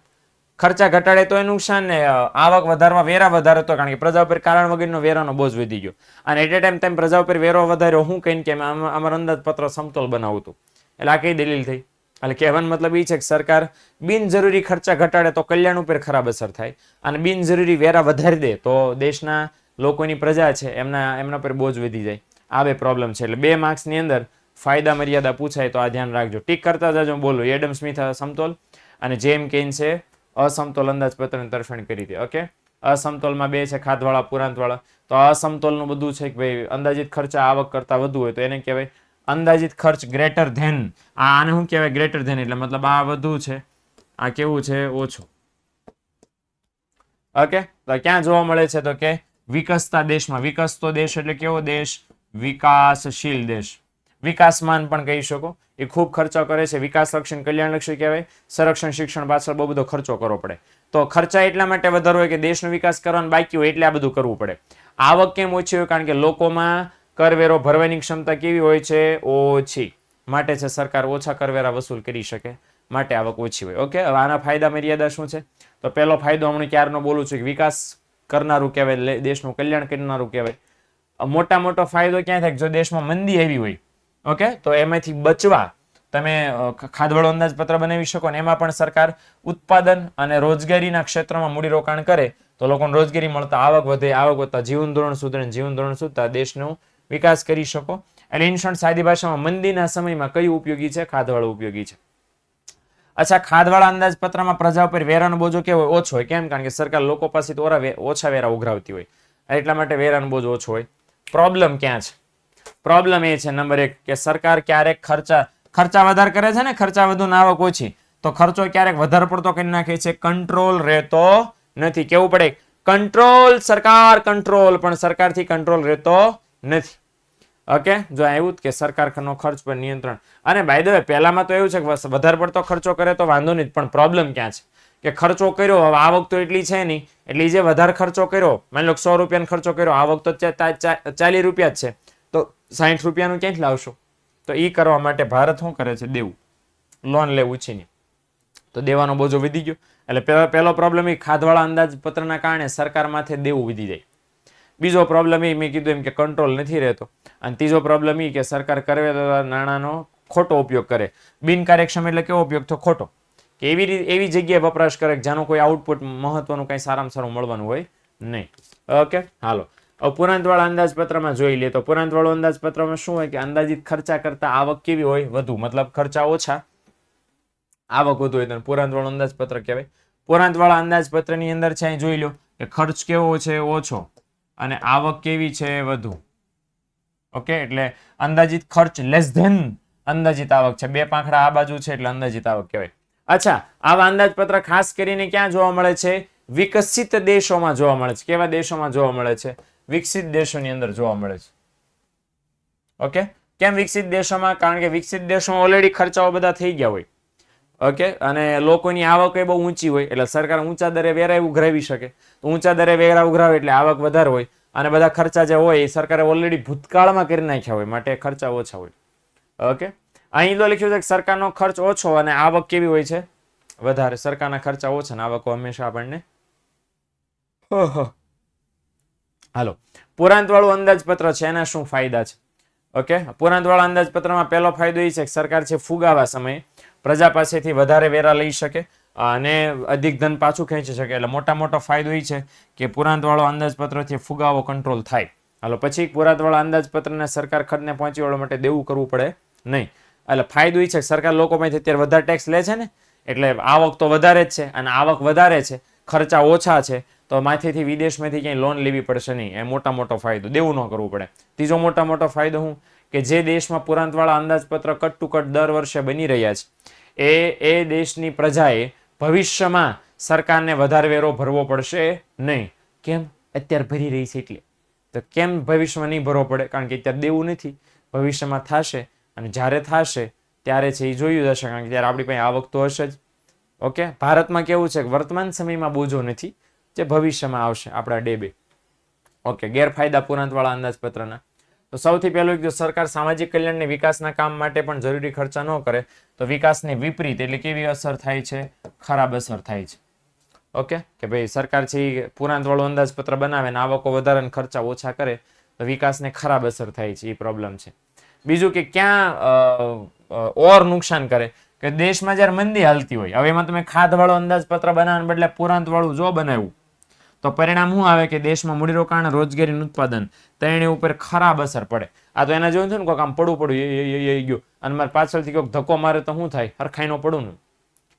ખર્ચા ઘટાડે તો એ નુકસાન, ને આવક વધારવા વેરા વધારે તો કારણ કે પ્રજા ઉપર કારણ વગરનો વેરાનો બોજ વધી ગયો અને એટ એ ટાઈમ તેમ પ્રજા ઉપર વેરો વધાર્યો. હું કહીને કે અમારું અંદાજપત્ર સમતોલ બનાવું હતું. એટલે આ કઈ દલીલ થઈ? એટલે કહેવાનો મતલબ એ છે કે સરકાર બિનજરૂરી ખર્ચા ઘટાડે તો કલ્યાણ ઉપર ખરાબ અસર થાય અને બિનજરૂરી વેરા વધારી દે તો દેશના લોકોની પ્રજા છે એમના પર બોજ વધી જાય. આ 2 પ્રોબ્લેમ છે. એટલે 2 માર્ક્સની અંદર ફાયદા મર્યાદા પૂછાય તો આ ધ્યાન રાખજો. ટીક કરતા જજો. બોલો, એડમ સ્મિથ સમતોલ અને જેમ કેઇન્સે અસમતોલ અંદાજપત્રની તરફેણ કરી હતી. ઓકે, અસમતોલમાં 2 છે ખાધવાળા, પુરાંતવાળા. તો અસમતોલનું બધું છે કે ભાઈ અંદાજિત ખર્ચા આવક કરતા વધુ હોય તો એને કહેવાય અંદાજિત ખર્ચ ગ્રેટર ધેન. આને શું કહેવાય? Greater than. એટલે મતલબ આ વધુ છે, આ કેવું છે? ઓછું. ઓકે, તો ક્યાં જોવા મળે છે? તો કે વિકસતા દેશમાં. વિકસતો દેશ એટલે કેવો દેશ? વિકાસશીલ દેશ. વિકાસમાન પણ કહી શકો. એ ખૂબ ખર્ચો કરે છે. વિકાસલક્ષી, કલ્યાણલક્ષી કહેવાય. સંરક્ષણ, શિક્ષણ પાછળ બહુ બધો ખર્ચો કરવો પડે. તો ખર્ચા એટલા માટે વધારે હોય કે દેશનો વિકાસ કરવાનો બાકી હોય એટલે આ બધું કરવું પડે. આવક કેમ ઓછી હોય? કારણ કે લોકોમાં કરવેરો ભરવાની ક્ષમતા કેવી હોય છે? ઓછી. માટે છે સરકાર ઓછા કરવેરા વસૂલ કરી શકે, માટે આવક ઓછી હોય. ઓકે, હવે આના ફાયદા મર્યાદા શું છે? તો પહેલો ફાયદો હમણાં ક્યારનો બોલું છું કે વિકાસ કરનારું કહેવાય, દેશનું કલ્યાણ કરનારું કહેવાય. મોટો ફાયદો ક્યાં થાય? જો દેશમાં મંદી આવી હોય, ઓકે, તો એમાંથી બચવા તમે ખાધવાળો અંદાજપત્ર બનાવી શકો ને એમાં પણ સરકાર ઉત્પાદન અને રોજગારીના ક્ષેત્રમાં મૂડીરોકાણ કરે તો લોકોને રોજગારી મળતા આવક વધે, આવક વધતા જીવન ધોરણ સુધરે, જીવન ધોરણ સુધતા દેશનો વિકાસ કરી શકો. એટલે ઇન શોર્ટ સાદી ભાષામાં મંદીના સમયમાં કયું ઉપયોગી છે? ખાધવાળું ઉપયોગી છે. અચ્છા, ખાધવાળા અંદાજપત્રમાં પ્રજા ઉપર વેરાનો બોજો કેવો હોય? ઓછો હોય. કેમ? કારણ કે સરકાર લોકો પાસે ઓછા વેરા ઉઘરાવતી હોય એટલા માટે વેરાનો બોજો ઓછો હોય. પ્રોબ્લેમ ક્યાં છે? પ્રોબ્લેમ એ છે નંબર 1 કે સરકાર ક્યારેક ખર્ચા વધારે કરે છે ને, ખર્ચા વધુ ને આવક ઓછી, તો ખર્ચો ક્યારેક વધારે પડતો કરી નાખે છે. કંટ્રોલ રહેતો નથી. કેવું પડે? કંટ્રોલ, સરકાર કંટ્રોલ, પણ સરકારથી કંટ્રોલ રહેતો નથી. ઓકે, જો આવ્યું કે સરકારનો ખર્ચ પર નિયંત્રણ. અને બાય ધ વે પહેલામાં તો એવું છે કે વધારે પડતો ખર્ચો કરે તો વાંધો નહીં, પણ પ્રોબ્લેમ ક્યાં છે કે ખર્ચો કર્યો, હવે આવક તો એટલી છે નહીં, એટલે જે વધારે ખર્ચો કર્યો, માની લો 100 રૂપિયાનો ખર્ચો કર્યો, આવક તો 40 રૂપિયા જ છે, તો 60 રૂપિયાનું ક્યાંથી લાવશો? તો એ કરવા માટે ભારત શું કરે છે? દેવું, લોન લેવું છે નહીં. તો દેવાનો બોજો વધી ગયો. એટલે પહેલો પ્રોબ્લેમ એ ખાધવાળા અંદાજપત્રના કારણે સરકાર માથે દેવું વધી જાય. બીજો પ્રોબ્લેમ એ મેં કીધું એમ કે કંટ્રોલ નથી રહેતો. અને ત્રીજો પ્રોબ્લેમ એ કે સરકાર કરવેરા નાણાંનો ખોટો ઉપયોગ કરે. બિનકાર્યક્ષમ એટલે કેવો ઉપયોગ? તો ખોટો, કે એવી જગ્યાએ વપરાશ કરે કે જેનું કોઈ આઉટપુટ મહત્વનું કંઈ સારામાં સારું મળવાનું હોય નહીં. ઓકે, હાલો હવે પુરાંતવાળા અંદાજપત્રમાં જોઈ લે. તો પુરાંતવાળું અંદાજપત્રમાં શું હોય કે અંદાજિત ખર્ચા કરતા આવક કેવી હોય? વધુ, મતલબ ખર્ચા ઓછા, આવક વધુ હોય તો પુરાંતવાળું અંદાજપત્ર કહેવાય. પુરાંતવાળા અંદાજપત્રની અંદર છે અહીં જોઈ લો કે ખર્ચ કેવો છે? ઓછો, અને આવક કેવી છે? વધુ. ઓકે, એટલે અંદાજિત ખર્ચ લેસ ધેન અંદાજિત આવક છે. બે પાંખડા આ બાજુ છે એટલે અંદાજિત આવક કહેવાય. અચ્છા, આવા અંદાજપત્ર ખાસ કરીને ક્યાં જોવા મળે છે? વિકસિત દેશોમાં જોવા મળે છે. કેવા દેશોમાં જોવા મળે છે? વિકસિત દેશોની અંદર જોવા મળે છે. ઓકે, કેમ વિકસિત દેશોમાં? કારણ કે વિકસિત દેશોમાં ઓલરેડી ખર્ચાઓ બધા થઈ ગયા હોય. ઓકે, અને લોકોની આવક એ બહુ ઊંચી હોય એટલે સરકાર ઊંચા દરે વેરા ઉઘરાવી શકે. તો ઊંચા દરે વેરા ઉઘરાવે એટલે આવક વધારે હોય, અને બધા ખર્ચા જે હોય એ સરકારે ઓલરેડી ભૂતકાળમાં કરી નાખ્યા હોય, માટે ખર્ચા ઓછા હોય. ઓકે, અહીં તો લખ્યું છે કે સરકારનો ખર્ચ ઓછો અને આવક કેવી હોય છે? વધારે. સરકારના ખર્ચા ઓછા અને આવકો હંમેશા આપણને. હાલો, પુરાંતવાળું અંદાજપત્ર છે એના શું ફાયદા છે? ઓકે, પુરાંતવાળા અંદાજપત્રમાં પહેલો ફાયદો એ છે કે સરકાર છે ફુગાવા સમયે પ્રજા પાસેથી વધારે વેરા લઈ શકે અને અધિક ધન પાછું ખેંચી શકે. એટલે મોટો ફાયદો એ છે કે પુરાંતવાળો અંદાજપત્રથી ફુગાવો કંટ્રોલ થાય. હાલો, પછી પુરાંતવાળા અંદાજપત્રને સરકાર ખર્ચને પહોંચી વળવા માટે દેવું કરવું પડે નહીં. એટલે ફાયદો એ છે કે સરકાર લોકો પાસેથી અત્યારે વધારે ટેક્સ લે છે ને, એટલે આવક તો વધારે જ છે, અને આવક વધારે છે, ખર્ચા ઓછા છે, તો માથેથી વિદેશમાંથી ક્યાંય લોન લેવી પડશે નહીં. એ મોટો ફાયદો. દેવું ન કરવું પડે. ત્રીજો મોટો ફાયદો શું? કે જે દેશમાં પુરાંતવાળા અંદાજપત્ર કટ ટુ કટ દર વર્ષે બની રહ્યા છે એ દેશની પ્રજાએ ભવિષ્યમાં સરકારને વધારે વેરો ભરવો પડશે નહીં. કેમ? અત્યારે ભરી રહી છે એટલે. તો કેમ ભવિષ્યમાં નહીં ભરવો પડે? કારણ કે અત્યારે દેવું નથી, ભવિષ્યમાં થશે, અને જ્યારે થશે ત્યારે છે એ જોયું જશે, કારણ કે ત્યારે આપણી પાસે આવક તો હશે જ. ઓકે, ભારતમાં કેવું છે કે વર્તમાન સમયમાં બોજો નથી, જે ભવિષ્યમાં આવશે આપણા ડેબે. ઓકે, ગેરફાયદા પુરાંતવાળા અંદાજપત્રના. તો સૌથી પહેલું જો સરકાર સામાજિક કલ્યાણને વિકાસના કામ માટે પણ જરૂરી ખર્ચા ન કરે તો વિકાસને વિપરીત એટલે કેવી અસર થાય છે? ખરાબ અસર થાય છે. ઓકે, કે ભાઈ સરકાર છે એ પુરાંતવાળું અંદાજપત્ર બનાવે ને આવકો વધારે ને ખર્ચા ઓછા કરે તો વિકાસને ખરાબ અસર થાય છે. એ પ્રોબ્લેમ છે. બીજું કે ક્યાં ઓર નુકસાન કરે કે દેશમાં જ્યારે મંદી હાલતી હોય, હવે એમાં તમે ખાધવાળો અંદાજપત્ર બનાવવાને બદલે પુરાંતવાળું જો બનાવ્યું તો પરિણામ શું આવે કે દેશમાં મૂડીરોકાણ, રોજગારીનું ઉત્પાદન તેની ઉપર ખરાબ અસર પડે. આ તો એના જેવું થયું ને, કોઈક આમ પડવું એ ગયું અને મારે પાછળથી કોઈક ધક્કો મારે તો શું થાય? હરખાઈનો પડું ને.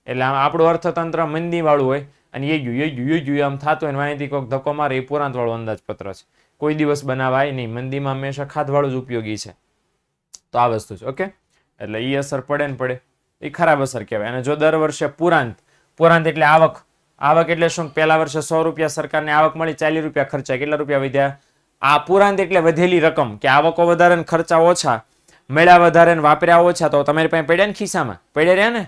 એટલે આપણું અર્થતંત્ર મંદી વાળું હોય અને એ ગયું આમ થતું હોય, અહીંથી કોઈક ધક્કો મારે એ પુરાંતવાળું અંદાજપત્ર છે. કોઈ દિવસ બનાવાય નહીં. મંદીમાં હંમેશા ખાધવાળું જ ઉપયોગી છે. તો આ વસ્તુ છે. ઓકે, એટલે એ અસર પડે ને પડે, એ ખરાબ અસર કહેવાય. અને જો દર વર્ષે પુરાંત એટલે આવક એટલે શું? પહેલા વર્ષે 100 રૂપિયા સરકારને આવક મળી, 40 રૂપિયા ખર્ચા, કેટલા રૂપિયા વધ્યા? આ પુરાંત એટલે વધેલી રકમ, કે આવકો વધારે ને ખર્ચા ઓછા, મળ્યા વધારે ને વાપર્યા ઓછા, તો તમારી પાસે પડ્યા ને ખિસ્સામાં પડ્યા રહ્યા ને,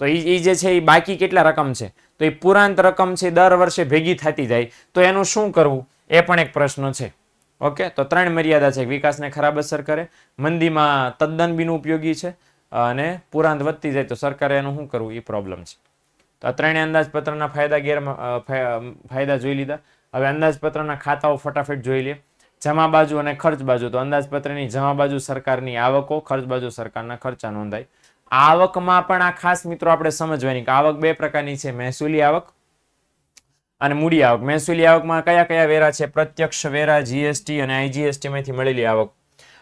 તો એ જે છે એ બાકી કેટલા રકમ છે, તો એ પુરાંત રકમ છે દર વર્ષે ભેગી થતી જાય, તો એનું શું કરવું એ પણ એક પ્રશ્ન છે. ઓકે, તો 3 મર્યાદા છે. વિકાસને ખરાબ અસર કરે, મંદીમાં તદ્દન બિનઉપયોગી છે, અને પુરાંત વધતી જાય તો સરકારે એનું શું કરવું એ પ્રોબ્લેમ છે. તો આ 3 અંદાજપત્રના ફાયદા જોઈ લીધા. હવે અંદાજપત્રના ખાતાઓ ફટાફટ જોઈ લે. જમા બાજુ અને ખર્ચ બાજુ. તો અંદાજપત્રની જમા બાજુ સરકારની આવકો, ખર્ચ બાજુ સરકારના ખર્ચા નોંધાય. આવકમાં પણ આ ખાસ મિત્રો આપણે સમજવાની કે આવક 2 પ્રકારની છે, મહેસૂલી આવક અને મૂડી આવક. મહેસૂલી આવકમાં કયા વેરા છે? પ્રત્યક્ષ વેરા, જીએસટી અને આઈજીએસટી માંથી મળેલી આવક,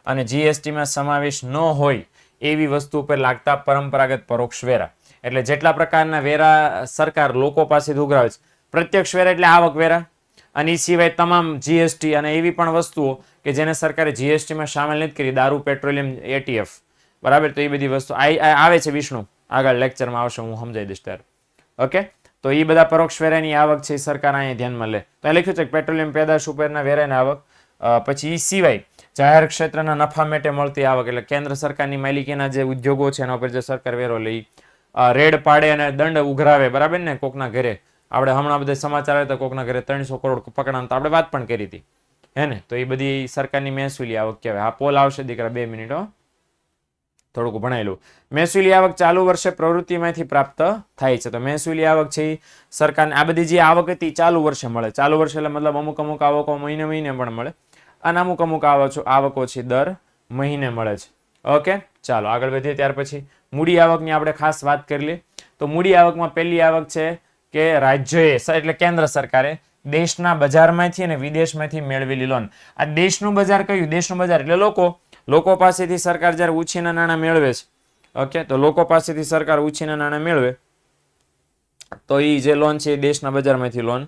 અને જીએસટીમાં સમાવેશ ન હોય એવી વસ્તુ ઉપર લાગતા પરંપરાગત પરોક્ષ વેરા. એટલે જેટલા પ્રકારના વેરા સરકાર લોકો પાસેથી ઉઘરાવે છે. પ્રત્યક્ષ વેરા એટલે આવક વેરા, અને એ સિવાય તમામ જીએસટી અને એવી પણ વસ્તુઓ કે જેને સરકારે જીએસટીમાં સામેલ નથી કરી, દારૂ, પેટ્રોલિયમ, એટીએફ, બરાબર. તો એ બધી વસ્તુ આવે છે. વિષ્ણુ આગળ લેક્ચરમાં આવશે, હું સમજાવી દઈશ ત્યારે. ઓકે, તો એ બધા પરોક્ષ વેરાની આવક છે સરકાર અહીંયા ધ્યાનમાં લે. તો લખ્યું છે કે પેટ્રોલિયમ પેદાશ ઉપરના વેરાની આવક. પછી એ સિવાય જાહેર ક્ષેત્રના નફા માટે મળતી આવક, એટલે કેન્દ્ર સરકારની માલિકીના જે ઉદ્યોગો છે એના ઉપર જે સરકાર વેરો લઈ, રેડ પાડે અને દંડ ઉઘરાવે, બરાબર ને. કોકના ઘરે આપણે હમણાં બધા સમાચાર આવ્યા હતા, કોકના ઘરે 300 કરોડ પકડાણ, તો આપણે વાત પણ કરી હતી. હે ને, તો એ બધી સરકારની મહેસૂલી આવક કહેવાય. હા, પોલ આવશે દીકરા, 2 મિનિટ હો, થોડુંક ભણાયેલું. મહેસૂલી આવક ચાલુ વર્ષે પ્રવૃત્તિમાંથી પ્રાપ્ત થાય છે. તો મહેસૂલી આવક છે એ સરકારને, આ બધી જે આવક હતી ચાલુ વર્ષે મળે. ચાલુ વર્ષે એટલે મતલબ અમુક અમુક આવકો મહિને મહિને પણ મળે, અને અમુક અમુક આવકો છે દર મહિને મળે છે. ઓકે, ચાલો આગળ વધીએ. ત્યાર પછી મૂડી આવકની આપણે ખાસ વાત કરી લઈએ. તો મૂડી આવકમાં પહેલી આવક છે કે રાજ્યોએ એટલે કેન્દ્ર સરકારે દેશના બજારમાંથી અને વિદેશમાંથી મેળવેલી લોન. આ દેશનું બજાર કયું? દેશનું બજાર એટલે લોકો પાસેથી સરકાર જ્યારે ઉછીના નાણાં મેળવે છે. ઓકે, તો લોકો પાસેથી સરકાર ઉછીના નાણાં મેળવે તો એ જે લોન છે એ દેશના બજારમાંથી લોન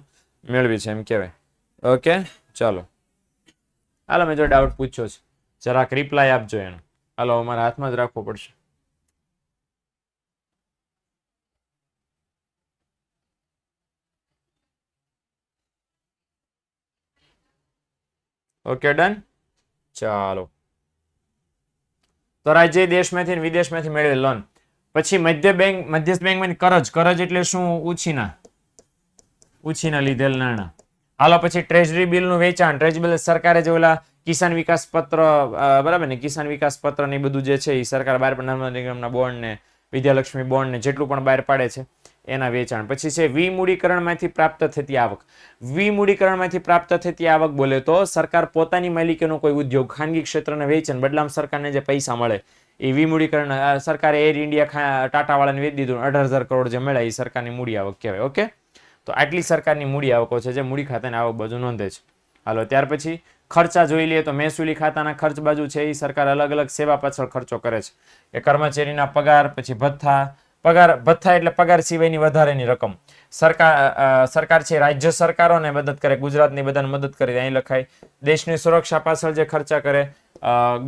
મેળવી છે એમ કહેવાય. ઓકે, ચાલો હાલો, મેં જો ડાઉટ પૂછ્યો છે જરાક રિપ્લાય આપજો એનો. હાલો, અમારા હાથમાં જ રાખવો પડશે. Okay, done. ચાલો, તો રાજ્ય દેશમાંથી અને વિદેશમાંથી મેળવેલ લોન. પછી મધ્યસ્થ બેંકમાં કરજ એટલે શું? ઉછીના લીધેલ નાણાં. હાલો, પછી ટ્રેઝરી બિલનું વેચાણ. ટ્રેઝરી બિલ સરકારે જે ઓલા કિસાન વિકાસ પત્ર, બરાબર ને, કિસાન વિકાસ પત્ર ને બધું જે છે એ સરકાર બહાર નર્મદા નિગમના બોન્ડ ને વિદ્યાલક્ષ્મી બોન્ડ ને જેટલું પણ બહાર પાડે છે એના વેચાણ. પછી છે વિમૂડીકરણમાંથી પ્રાપ્ત થતી આવક. વિમૂડીકરણમાંથી પ્રાપ્ત થતી આવક બોલે તો સરકાર પોતાની માલિકીનો કોઈ ઉદ્યોગ ખાનગી ક્ષેત્રને વેચે ને બદલામાં સરકારને જે પૈસા મળે એ વિમૂડીકરણ. સરકારે એર ઇન્ડિયા ટાટા વાળાને વેચી દીધું, 18,000 કરોડ જે મળ્યા એ સરકારની મૂડી આવક કહેવાય. ઓકે, તો આટલી સરકારની મૂડી આવકો છે જે મૂડી ખાતાની આવક બાજુ નોંધે છે. હાલો, ત્યાર પછી ખર્ચા જોઈ લઈએ. તો મહેસૂલી ખાતાના ખર્ચ બાજુ છે એ સરકાર અલગ અલગ સેવા પાછળ ખર્ચો કરે છે. એ કર્મચારીના પગાર, પછી ભથ્થા એટલે પગાર સિવાયની વધારેની રકમ. સરકાર છે રાજ્ય સરકારોને મદદ કરે, ગુજરાતની બધાને મદદ કરે, અહીં લખાય. દેશની સુરક્ષા પાછળ જે ખર્ચા કરે,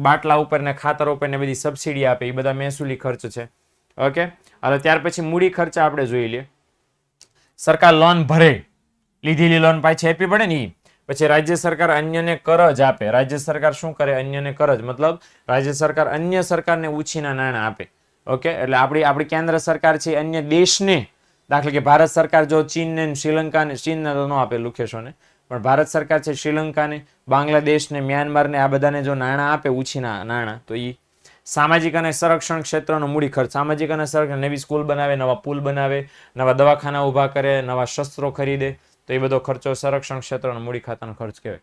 બાટલા ઉપર ને ખાતર ઉપર ને બધી સબસિડી આપે, એ બધા મહેસૂલી ખર્ચ છે. ઓકે, હાલો, ત્યાર પછી મૂડી ખર્ચા આપણે જોઈ લઈએ. સરકાર લોન ભરે, લીધેલી લોન પાછી આપવી પડે ને. પછી રાજ્ય સરકાર અન્યને કરજ આપે. રાજ્ય સરકાર શું કરે? અન્યને કરજ, મતલબ રાજ્ય સરકાર અન્ય સરકારને ઉછીના નાણાં આપે. ઓકે, એટલે આપણી કેન્દ્ર સરકાર છે અન્ય દેશને, દાખલા કે ભારત સરકાર જો ચીનને, શ્રીલંકાને, ચીનને તો ન આપે લુખેશોને, પણ ભારત સરકાર છે શ્રીલંકાને, બાંગ્લાદેશને, મ્યાનમારને આ બધાને જો નાણાં આપે ઉછીના નાણાં, તો એ સામાજિક અને સંરક્ષણ ક્ષેત્રનો મૂડી ખર્ચ. સામાજિક અને સંરક્ષણ, નવી સ્કૂલ બનાવે, નવા પુલ બનાવે, નવા દવાખાના ઊભા કરે, નવા શસ્ત્રો ખરીદે, તો એ બધો ખર્ચો સંરક્ષણ ક્ષેત્રનો મૂડી ખાતાનો ખર્ચ કહેવાય.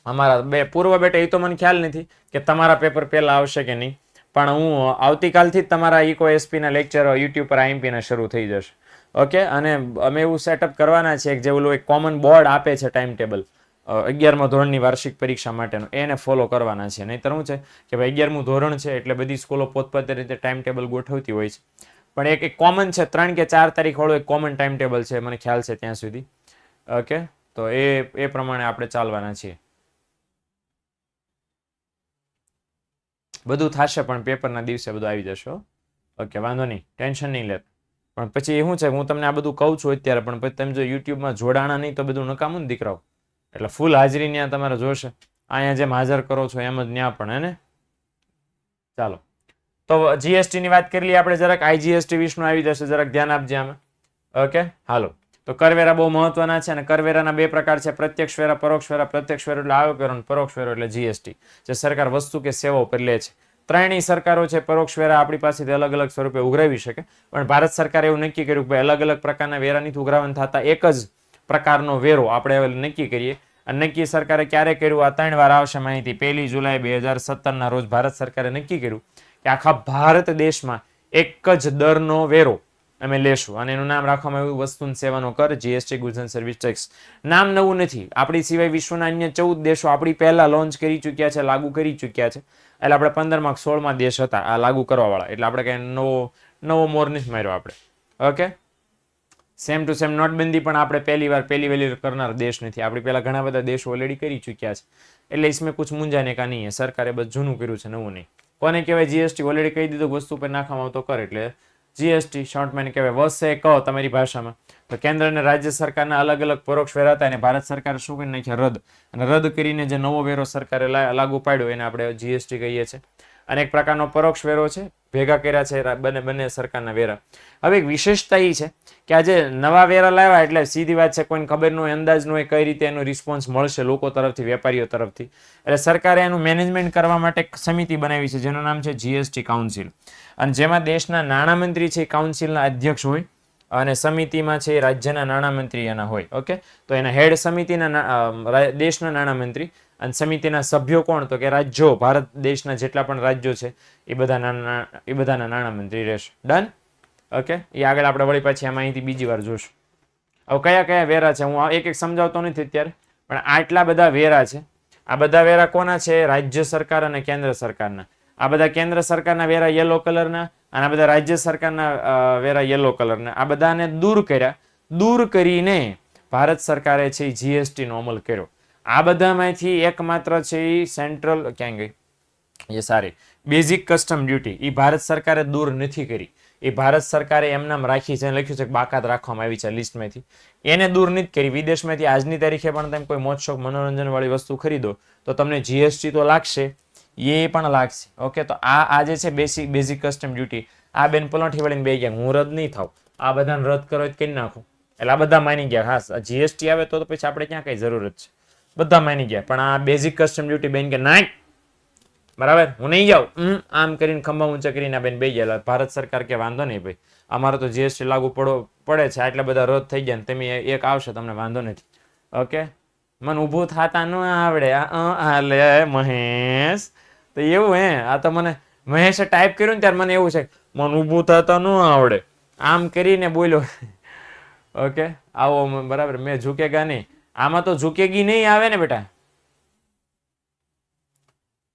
અમારા પૂર્વ બેટા એ તો મને ખ્યાલ નથી કે તમારા પેપર પહેલા આવશે કે નહીં, પણ હું આવતીકાલથી જ તમારા ઇકો એસપીના લેક્ચર યુટ્યુબ પર આઈએમપીના શરૂ થઈ જશે. ઓકે, અને અમે એવું સેટઅપ કરવાના છે કે જે ઓલું એક કોમન બોર્ડ આપે છે ટાઈમ ટેબલ 11મા ધોરણની વાર્ષિક પરીક્ષા માટેનું, એને ફોલો કરવાના છે. નહીંતર શું છે કે ભાઈ 11મું ધોરણ છે એટલે બધી સ્કૂલો પોતપોતે રીતે ટાઈમ ટેબલ ગોઠવતી હોય છે, પણ એક કોમન છે 3 કે 4 તારીખ વાળું એક કોમન ટાઈમ ટેબલ છે, મને ખ્યાલ છે ત્યાં સુધી. ઓકે, તો એ પ્રમાણે આપણે ચાલવાના છીએ. બધું થશે પણ પેપરના દિવસે બધું આવી જશે. ઓકે, વાંધો નહીં, ટેન્શન નહીં લેતા. પણ પછી શું છે, હું તમને આ બધું કહું છું અત્યારે, પણ પછી તમે જો યુટ્યુબમાં જોડાણા નહીં તો બધું નકામું ને દીકરાઓ. એટલે ફૂલ હાજરી ત્યાં તમારે જોશે. અહીંયા જેમ હાજર કરો છો એમ જ ત્યાં પણ, હે ને. ચાલો, તો જીએસટી ની વાત કરી લઈએ આપણે જરાક. આઈજીએસટી વિષનું આવી જશે, જરાક ધ્યાન આપજે આમાં. ઓકે, હાલો, તો કરવેરા બહુ મહત્વના છે, અને કરવેરાના 2 પ્રકાર છે, પ્રત્યક્ષ વેરા, પરોક્ષ વેરા. પ્રત્યક્ષ વેરો એટલે આવકવેરો, અને પરોક્ષ વેરો એટલે જીએસટી, જે સરકાર વસ્તુ કે સેવાઓ પર લે છે. ત્રણેય સરકારો છે પરોક્ષ વેરા આપણી પાસેથી અલગ અલગ સ્વરૂપે ઉઘરાવી શકે, પણ ભારત સરકારે એવું નક્કી કર્યું કે ભાઈ અલગ અલગ પ્રકારના વેરા નથી ઉઘરાવવાના થતા, એક જ પ્રકારનો વેરો આપણે નક્કી કરીએ. અને નક્કી સરકારે ક્યારે કર્યું? આ 3 વાર આવશે માહિતી. 1 જુલાઈ 2017 રોજ ભારત સરકારે નક્કી કર્યું કે આખા ભારત દેશમાં એક જ દરનો વેરો અમે લેશું, અને એનું નામ રાખવામાં આવ્યું વસ્તુ અને સેવાનો કર, GST, goods and service tax. નામ નવું નથી. આપણી સિવાય વિશ્વના અન્ય 14 દેશો આપણી પહેલા લોન્ચ કરી ચૂક્યા છે, લાગુ કરી ચૂક્યા છે. એટલે આપણે 15માં 16માં દેશ હતા આ લાગુ કરવા વાળા. એટલે આપણે કઈ નવો મોર નથી માર્યો આપણે. ઓકે, સેમ ટુ સેમ નોટબંધી પણ આપણે પહેલી વહેલી કરનાર દેશ નથી. આપણી પહેલા ઘણા બધા દેશો ઓલરેડી કરી ચૂક્યા છે. એટલે इसमें कुछ મૂંઝાને કા નહીં. સરકારે બસ જૂનું કર્યું છે, નવું નહીં. કોને કહેવાય? જીએસટી. ઓલરેડી કહી દીધું વસ્તુ પર નાખવામાં આવતો કર એટલે જીએસટી. શોર્ટમાં કહેવાય વસે કહો તમારી ભાષામાં. તો કેન્દ્ર અને રાજ્ય સરકારના અલગ અલગ પરોક્ષ વેરા હતા, અને ભારત સરકારે શું કરી નાખ્યા? રદ. અને રદ કરીને જે નવો વેરો સરકારે લાગુ પાડ્યો એને આપણે જીએસટી કહીએ છીએ. અને એક પ્રકારનો પરોક્ષ વેરો છે ભેગા કર્યા છે બંને સરકારના વેરા. હવે એક વિશેષતા એ છે કે આજે નવા વેરા લાવ્યા એટલે સીધી વાત છે, કોઈને ખબર ન હોય, અંદાજ ન હોય કઈ રીતે એનો રિસ્પોન્સ મળશે લોકો તરફથી, વેપારીઓ તરફથી. એટલે સરકારે એનું મેનેજમેન્ટ કરવા માટે એક સમિતિ બનાવી છે જેનું નામ છે જીએસટી કાઉન્સિલ, અને જેમાં દેશના નાણામંત્રી છે એ કાઉન્સિલના અધ્યક્ષ હોય, અને સમિતિમાં છે રાજ્યના નાણામંત્રી એના હોય. ઓકે, તો એના હેડ સમિતિના દેશના નાણામંત્રી, અને સમિતિના સભ્યો કોણ, તો કે રાજ્યો, ભારત દેશના જેટલા પણ રાજ્યો છે એ બધાના નાણામંત્રી રહેશે. ડન. ઓકે, એ આગળ આપણે વળી પાછી આમાં અહીંથી બીજી વાર જોશું. હવે કયા કયા વેરા છે હું એક એક સમજાવતો નથી અત્યારે, પણ આટલા બધા વેરા છે. આ બધા વેરા કોના છે? રાજ્ય સરકાર અને કેન્દ્ર સરકારના. આ બધા કેન્દ્ર સરકારના વેરા યલો કલરના, અને આ બધા રાજ્ય સરકારના વેરા યલો કલરના. આ બધાને દૂર કરીને ભારત સરકારે છે જીએસટી નો અમલ કર્યો. આ બધામાંથી એકમાત્ર છે એ સેન્ટ્રલ, ક્યાં ગઈ એ, સારી બેઝિક કસ્ટમ ડ્યુટી, એ ભારત સરકારે દૂર નથી કરી. એ ભારત સરકારે એમનામ રાખી છે, લખ્યું છે કે બાકાત રાખવામાં આવી છે લિસ્ટમાંથી. એને દૂર નથી કરી. વિદેશમાંથી આજની તારીખે પણ તમે કોઈ મોજ શોખ મનોરંજન વાળી વસ્તુ ખરીદો તો તમને જીએસટી તો લાગશે, એ પણ લાગશે. ઓકે, તો આ જે છે બેઝિક કસ્ટમ ડ્યુટી, આ બેન પલોઠી વળીને બે ગયા, હું રદ નહીં થાવ, આ બધાને રદ કરો કરી નાખો. એટલે આ બધા માની ગયા. ખાસ જીએસટી આવે તો પછી આપણે ક્યાં કઈ જરૂરત છે, બધા માની ગયા. પણ આ બેઝિક કસ્ટમ ડ્યુટી બેન કે ના, બરાબર હું નહીં જાઉં, આમ કરીને ખંભા ઊંચા કરીને બેન બે ગયા. ભારત સરકાર કે વાંધો નહીં ભાઈ, અમારે તો જીએસટી લાગુ પડે છે, આટલા બધા રદ થઈ ગયા, તમે એક આવશે તમને વાંધો નથી. ઓકે, મને ઊભું થતા ન આવડે હાલે મહેશ, તો એવું હે, આ તો મને મહેશે ટાઈપ કર્યું ને ત્યારે મને એવું છે મને ઊભું થતા ન આવડે, આમ કરીને બોલ્યો. ઓકે, આવો બરાબર, મેં ઝૂકેગા નહીં, આમાં તો ઝૂકેગી નહીં આવે ને બેટા.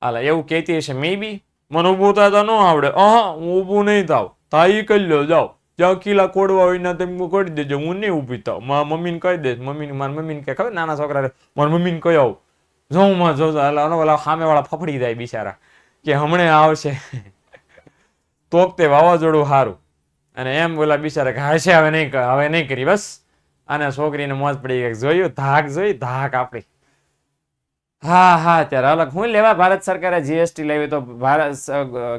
હાલા એવું કહેતી હશે મે બી, મને ઊભું થતા ન આવડે, હું ઊભું નહીં થાવ, તાઈ કરી લો, જાઓ જ્યાં કિલ્લા કોડવા હોય ના તમે કરી દેજો, હું નહીં ઊભી થાવ. મારા મમ્મીને કહી દે, મારા મમ્મીને કે ખબર નાના છોકરા, મારા મમ્મીને કહી આવું, જોઉં માં જોજો, એટલે સામે વાળા ફફડી જાય બિચારા કે હમણે આવશે તો તે વાવાઝોડું સારું, અને એમ બોલા બિચારા કે હશે હવે નહીં કરી બસ. અને છોકરીને મોજ પડી ગઈ, જોયું ધાક, જોઈ ધાક આપણી. હા ત્યારે અલગ હું લેવા ભારત સરકારે જીએસટી લાવી, તો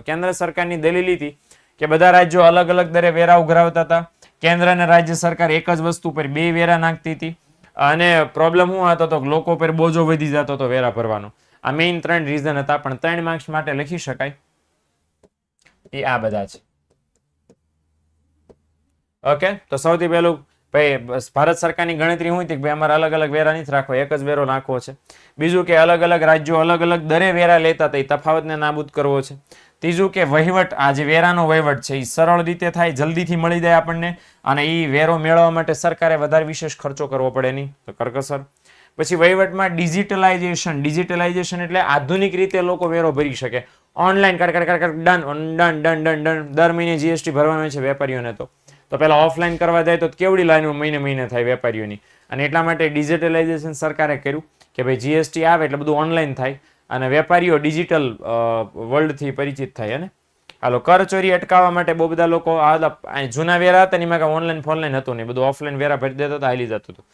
કેન્દ્ર સરકારની દલીલ હતી કે બધા રાજ્યો અલગ અલગ દરે વેરા ઉઘરાવતા હતા. કેન્દ્ર અને રાજ્ય સરકાર એક જ વસ્તુ પર બે વેરા નાખતી હતી, અને પ્રોબ્લેમ શું હતો તો લોકો પર બોજો વધી જતો હતો વેરા ભરવાનો. આ મેઇન 3 રીઝન હતા, પણ 3 માર્ક્સ માટે લખી શકાય એ આ બધા છે. ઓકે, તો સૌથી પહેલું ભાઈ ભારત સરકારની ગણતરી શું હતી કે ભાઈ અમારે અલગ અલગ વેરા નથી રાખવો, એક જ વેરો નાખવો છે. બીજું કે અલગ અલગ રાજ્યો અલગ અલગ દરે વેરા લેતા હતા, એ તફાવતને નાબૂદ કરવો છે. ત્રીજું કે વહીવટ, આ જે વેરાનો વહીવટ છે એ સરળ રીતે થાય, જલ્દીથી મળી જાય આપણને, અને એ વેરો મેળવવા માટે સરકારે વધારે વિશેષ ખર્ચો કરવો પડે નહીં, તો કરકસર. પછી વહીવટમાં ડિજિટલાઇઝેશન એટલે આધુનિક રીતે લોકો વેરો ભરી શકે, ઓનલાઈન ડન. દર મહિને જીએસટી ભરવાનો છે વેપારીઓને, તો પેલા ઓફલાઈન કરવા જાય તો કેવડી લાઈનો મહિને થાય વેપારીઓની, અને એટલા માટે ડિજિટલાઇઝેશન સરકારે કર્યું કે ભાઈ જીએસટી આવે એટલે બધું ઓનલાઈન થાય, અને વેપારીઓ ડિજિટલ વર્લ્ડથી પરિચિત થાય. અને હાલો, કરચોરી અટકાવવા માટે બહુ બધા લોકો જૂના વેરા હતા એમાં ઓનલાઈન ફોનલાઈન હતું નહીં, બધું ઓફલાઈન વેરા ભરી દેતા હતા, હાલી જતું હતું.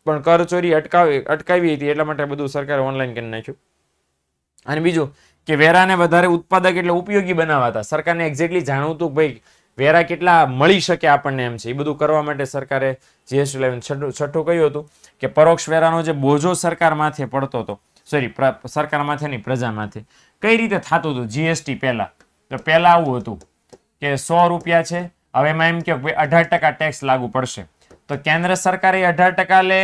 પણ કરચોરી અટકાવી હતી એટલા માટે બધું સરકારે ઓનલાઈન કરી નાખ્યું. અને બીજું કે વેરાને વધારે ઉત્પાદક એટલે ઉપયોગી બનાવાતા, સરકારને એક્ઝેક્ટલી જાણવું હતું ભાઈ વેરા કેટલા મળી શકે આપણને એમ છે, એ બધું કરવા માટે સરકારે જીએસટી લાવીને. છઠ્ઠું કયું હતું કે પરોક્ષ વેરાનો જે બોજો સરકાર માથે પડતો હતો, સરકાર માથે નહીં, પ્રજા માથે. કઈ રીતે થતું હતું જીએસટી પહેલા? તો પહેલા આવું હતું કે 100 રૂપિયા છે, હવે એમાં એમ કે 18% ટેક્સ લાગુ પડશે, તો કેન્દ્ર સરકારે 18% લે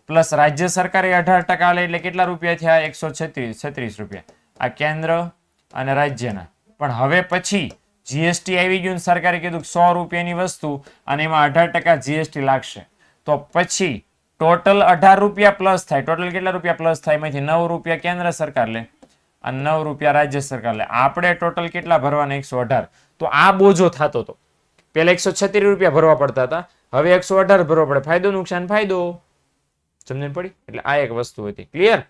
પ્લસ રાજ્ય સરકારે 18% લે, એટલે કેટલા રૂપિયા થયા? 136 રૂપિયા આ કેન્દ્ર અને રાજ્યના. પણ હવે પછી જીએસટી આવી ગયું, સરકારે કીધું 100 રૂપિયાની વસ્તુ અને એમાં 18% જીએસટી લાગશે, તો પછી ટોટલ 18 રૂપિયા પ્લસ થાય. ટોટલ કેટલા રૂપિયા પ્લસ થાય? એમાંથી 9 રૂપિયા કેન્દ્ર સરકાર લે અને 9 રૂપિયા રાજ્ય સરકાર લે. આપણે ટોટલ કેટલા ભરવાના? 118. તો આ બોજો થતો હતો. પેલા 136 રૂપિયા ભરવા પડતા હતા, હવે 118 ભરવા પડે. ફાયદો નુકસાન ફાયદો, સમજણ પડી? એટલે આ એક વસ્તુ હતી. ક્લિયર?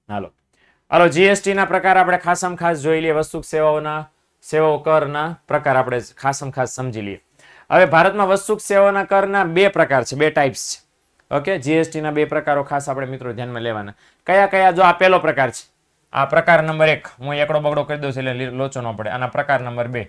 હાલો જીએસટી ના પ્રકાર આપણે ખાસમ ખાસ જોઈ લઈએ. વસ્તુ સેવાઓ કરના પ્રકાર આપણે ખાસમ ખાસ સમજી લઈએ. હવે ભારતમાં વસ્તુ સેવાના કરના 2 પ્રકાર છે, 2 ટાઈપ્સ છે. ઓકે, જીએસટી ના 2 પ્રકારો ખાસ આપણે મિત્રો ધ્યાનમાં લેવાના. કયા? જો આ પહેલો પ્રકાર છે, આ પ્રકાર નંબર 1, હું એકડો બગડો કરી દઉં છું એટલે લોચો ન પડે. આના પ્રકાર નંબર 2,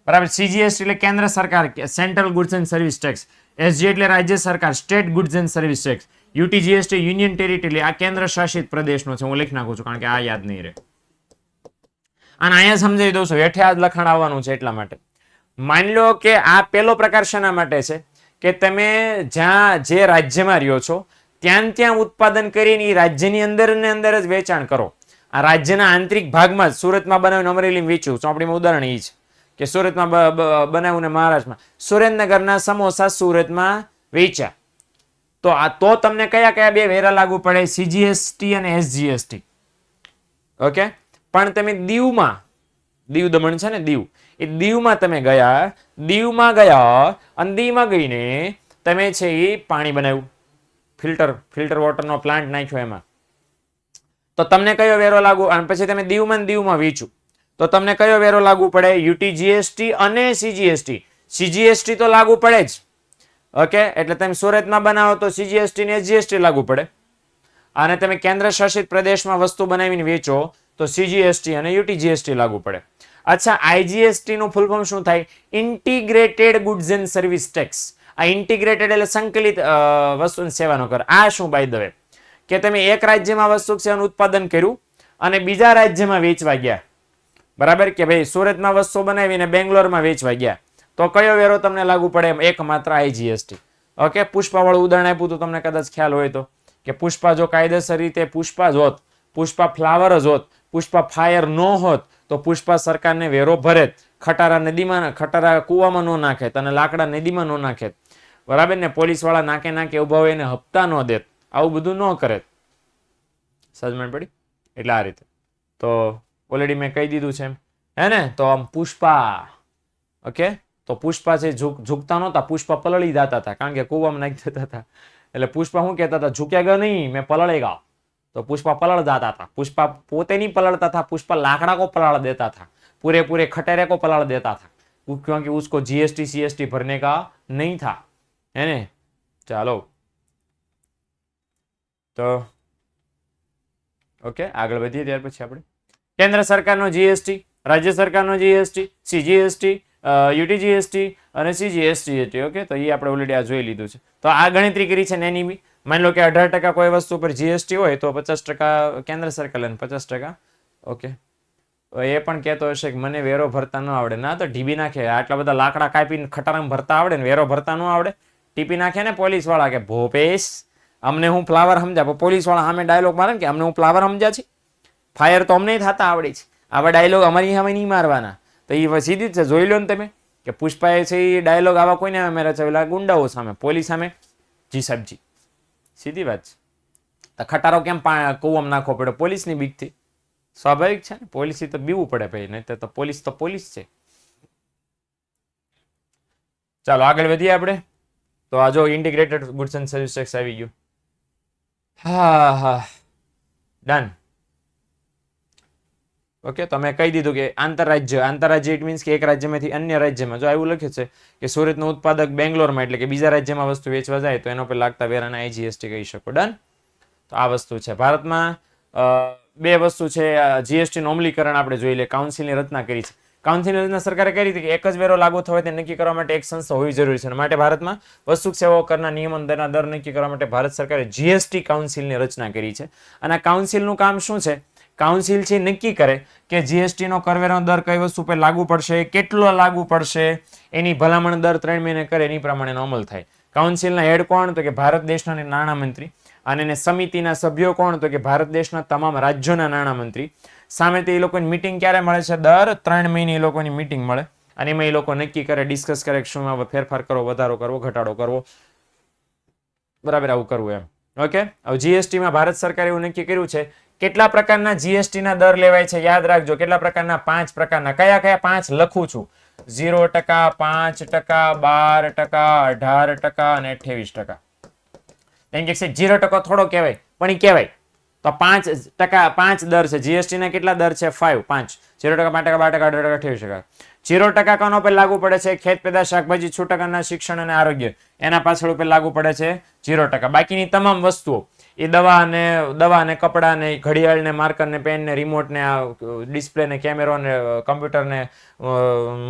બરાબર. સીજીએસટી એટલે કેન્દ્ર સરકાર, central goods and service tax. SG એટલે રાજ્ય સરકાર, state goods and service tax. UTGST union territory, આ કેન્દ્ર શાસિત પ્રદેશનો છે. હું લખી નાખું છું કારણ કે આ યાદ નહીં રહે. અને અહીંયા સમજાવી દઉં છું, હેઠે આ જ લખાણ આવવાનું છે એટલા માટે. માની લો કે આ પહેલો પ્રકાર શેના માટે છે કે તમે જ્યાં જે રાજ્યમાં રહ્યો છો ત્યાં ઉત્પાદન કરીને એ રાજ્યની અંદર ને અંદર જ વેચાણ કરો. આ રાજ્યના આંતરિક ભાગમાં જ સુરતમાં બનાવીને અમરેલીમાં વેચ્યું. ચોપડીમાં ઉદાહરણ એ છે કે સુરતમાં બનાવ્યું ને મહારાષ્ટ્રમાં. સુરેન્દ્રનગરના સમોસા સુરતમાં વેચ્યા. તો તમને કયા કયા બે વેરા લાગુ પડે? સીજીએસટી અને એસજીએસટી. ઓકે. પણ તમે દીવમાં, દીવ દમણ છે ને દીવ, એ દીવમાં તમે ગયા, દીવમાં ગઈને તમે છે એ પાણી બનાવ્યું, ફિલ્ટર વોટરનો પ્લાન્ટ નાખ્યો એમાં, તો તમને કયો વેરો લાગુ? અને પછી તમે દીવમાં વેચ્યું તો તમને કયો વેરો લાગુ પડે? યુટીજીએસટી અને સીજીએસટી. સીજીએસટી તો લાગુ પડે જ. ઓકે. એટલે તમે સુરતમાં બનાવો તો સીજીએસટી ને એસજીએસટી લાગુ પડે. અને તમે કેન્દ્ર શાસિત પ્રદેશમાં વસ્તુ બનાવીને વેચો તો સીજીએસટી અને યુટીજીએસટી લાગુ પડે. અચ્છા, આઈજીએસટી નું ફૂલ ફોર્મ શું થાય? Integrated goods and service tax. આ ઇન્ટિગ્રેટેડ એટલે સંકલિત વસ્તુ અને સેવાનો કર. આ શું બાય ધ વે કે તમે એક રાજ્યમાં વસ્તુ સેવાનું ઉત્પાદન કર્યું અને બીજા રાજ્યમાં વેચવા ગયા, બરાબર, કે ભાઈ સુરતમાં વસ્તુ બનાવીને બેંગ્લોરમાં વેચવા ગયા, તો કયો વેરો તમને લાગુ પડે? એકમાત્ર આઈજીએસટી. ઓકે. પુષ્પા વાળું ઉદાહરણ આપ્યું તો તમને કદાચ ખ્યાલ હોય તો કે પુષ્પા જો કાયદેસર રીતે પુષ્પા જ હોત, પુષ્પા ફ્લાવર જ હોત, પુષ્પા ફાયર ન હોત તો પુષ્પા સરકારને વેરો ભરે. ખટારા કુવામાં ન નાખે અને લાકડા નદીમાં ન નાખે, બરાબર ને. પોલીસ વાળા નાકે ઉભા હોય એને હપ્તા ન દેત, આવું બધું ન કરે. સમજણ પડી? એટલે આ રીતે તો ઓલરેડી મેં કહી દીધું છે એમ, હે ને. તો આમ પુષ્પા, ઓકે, તો પુષ્પા છે ઝૂકતા નહોતા, પુષ્પા પલળી જતા હતા કારણ કે કુવામાં નાખી દેતા હતા. એટલે પુષ્પા શું કહેતા હતા? ઝૂકેગા નહીં, મેં પલળેગા. તો પુષ્પા પલળ जाता था. पुष्पा पोते नहीं पलड़ता था, पुष्पा लाकड़ा को पलड़ देता था, पूरे खटेरे को पलड़ देता था, क्योंकि उसको जीएसटी सीएसटी भरने का नहीं था, है ने. चलो तो ओके, આગળ વધીએ. ત્યાર પછી આપણે કેન્દ્ર સરકારનો જીએસટી, રાજ્ય સરકારનો જીએસટી, સીજીએસટી, યુટીજીએસટી અને સીજીએસટી. ઓકે. તો એ આપણે ઓલરેડી આ જોઈ લીધું છે. તો આ ગણતરી કરી છે એની બી. માની લો કે 18% કોઈ વસ્તુ પર જીએસટી હોય તો 50% કેન્દ્ર સરકાર અને 50%. ઓકે. એ પણ કહેતો હશે કે મને વેરો ભરતા ન આવડે. ના, તો ઢીબી નાખે. આટલા બધા લાકડા કાપીને ખટારામાં ભરતા આવડે ને વેરો ભરતા ન આવડે? ટીપી નાખે ને પોલીસ વાળા કે ભોપેશ અમને હું ફ્લાવર સમજા. પોલીસ વાળા સામે ડાયલોગ મારે કે અમને હું ફ્લાવર સમજા છે, ફાયર તો અમને થતા આવડે છે. આવા ડાયલોગ અમારી સામે નહીં મારવાના. તો એ સીધી જ છે, જોઈ લો ને તમે કે પુષ્પાએ છે એ ડાયલોગ આવા કોઈને મારે છે? પેલા ગુંડાઓ સામે, પોલીસ સામે. જી સાહેબજી, સીધી વાત છે. તો ખટારો કેમ કુવામાં નાખવો પડે? પોલીસની બીકથી. સ્વાભાવિક છે ને, પોલીસથી તો બીવું પડે ભાઈ, નહીં તો પોલીસ છે. ચાલો આગળ વધીએ આપણે. તો આ જો integrated goods and service tax આવી ગયું. હા, ડન. ઓકે. તો મેં કહી દીધું કે આંતરરાજ્ય ઇટ મીન્સ કે એક રાજ્યમાંથી અન્ય રાજ્યમાં, જો એવું લખ્યું છે કે સુરતનું ઉત્પાદક બેંગ્લોરમાં એટલે કે બીજા રાજ્યમાં વસ્તુ વેચવા જાય તો એનો પર લાગતા વેરાને આઈજીએસટી કહી શકો. ડન. તો આ વસ્તુ છે. ભારતમાં બે વસ્તુ છે. જીએસટી નું અમલીકરણ આપણે જોઈ લે. કાઉન્સિલની રચના કરી છે. કાઉન્સિલની રચના સરકારે કરી હતી કે એક જ વેરો લાગુ થવો તે નક્કી કરવા માટે એક સંસ્થા હોવી જરૂરી છે. માટે ભારતમાં વસ્તુ સેવાઓ કરના નિયમન દર નક્કી કરવા માટે ભારત સરકારે જીએસટી કાઉન્સિલની રચના કરી છે. અને આ કાઉન્સિલનું કામ શું છે? કાઉન્સિલ છે નક્કી કરે કે જીએસટી નો કરવેરાનો દર કઈ વસ્તુ પર લાગુ પડશે, કેટલો લાગુ પડશે, એની ભલામણ દર 3 મહિને કરે, એની પ્રમાણેનો અમલ થાય. કાઉન્સિલના હેડ કોણ? તો કે ભારત દેશના નાણામંત્રી. અને એને સમિતિના સભ્યો કોણ? તો કે ભારત દેશના તમામ રાજ્યોના નાણામંત્રી. સામે તે એ લોકોની મીટિંગ ક્યારે મળે છે? દર 3 મહિને એ લોકોની મીટિંગ મળે અને એમાં એ લોકો નક્કી કરે, ડિસ્કસ કરે શું ફેરફાર કરવો, વધારો કરવો, ઘટાડો કરવો, બરાબર, આવું કરવું એમ. ઓકે. હવે જીએસટી માં ભારત સરકારે એવું નક્કી કર્યું છે કેટલા પ્રકારના જીએસટી ના દર લેવાય છે. યાદ રાખજો કેટલા પ્રકારના? 5 પ્રકારના. કયા કયા 5 લખું છું? 0%, 5%, 12%, 18% અને 28%. એમ કે 0% થોડો કહેવાય પણ એ કહેવાય. તો 5%, 5 દર છે. જીએસટી ના કેટલા દર છે? 5. 0%, 5%, 12%, 18%, 28%. 0% કોનો પર લાગુ પડે છે? ખેત પેદાશ, શાકભાજી, છૂટકના, શિક્ષણ અને આરોગ્ય. એના પાછળ ઉપર લાગુ પડે છે 0%. બાકીની તમામ વસ્તુઓ એ દવા ને કપડાં ને ઘડિયાળ ને માર્કર ને પેન ને રિમોટ ને આ ડિસ્પ્લે ને કેમેરો ને કમ્પ્યુટર ને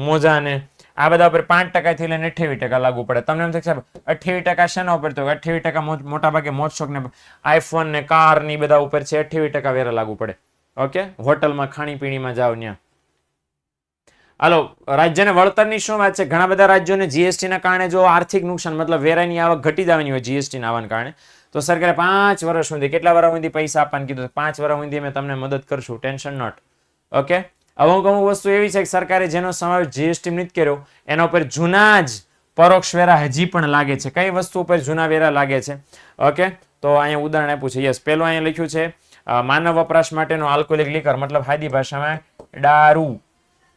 મોજા ને આ બધા ઉપર 5% થી લઈને 28% લાગુ પડે. તમને એમ થાય સાહેબ 28% શેના ઉપર? તો 28% મોટા ભાગે મોજશોખ ને આઈફોન ને કાર ની બધા ઉપર છે 28% વેરા લાગુ પડે. ઓકે, હોટલમાં ખાણીપીણીમાં જાવ ત્યાં. હાલો, રાજ્યને વળતરની શું વાત છે? ઘણા બધા રાજ્યોને જીએસટી ના કારણે જો આર્થિક નુકસાન મતલબ વેરાની આવક ઘટી જવાની હોય જીએસટી ના આવવાના કારણે, તો સરકારે 5 વર્ષ સુધી કેટલા વર્ષ સુધી પૈસા આપવાનું કીધું? 5 વર્ષ સુધી અમે તમને મદદ કરશું, ટેન્શન નોટ. ઓકે, અમુક વસ્તુ એવી છે કે સરકારે જેનો સમાવેશ જીએસટી નથી કર્યો એના ઉપર જૂના જ પરોક્ષ વેરા હજી પણ લાગે છે. કઈ વસ્તુ ઉપર જૂના વેરા લાગે છે? ઓકે, તો અહીંયા ઉદાહરણ આપ્યું છે. યસ, પેલું અહીંયા લખ્યું છે માનવ વપરાશ માટેનો આલ્કોહોલિક લીકર, મતલબ સાદી ભાષામાં दारू.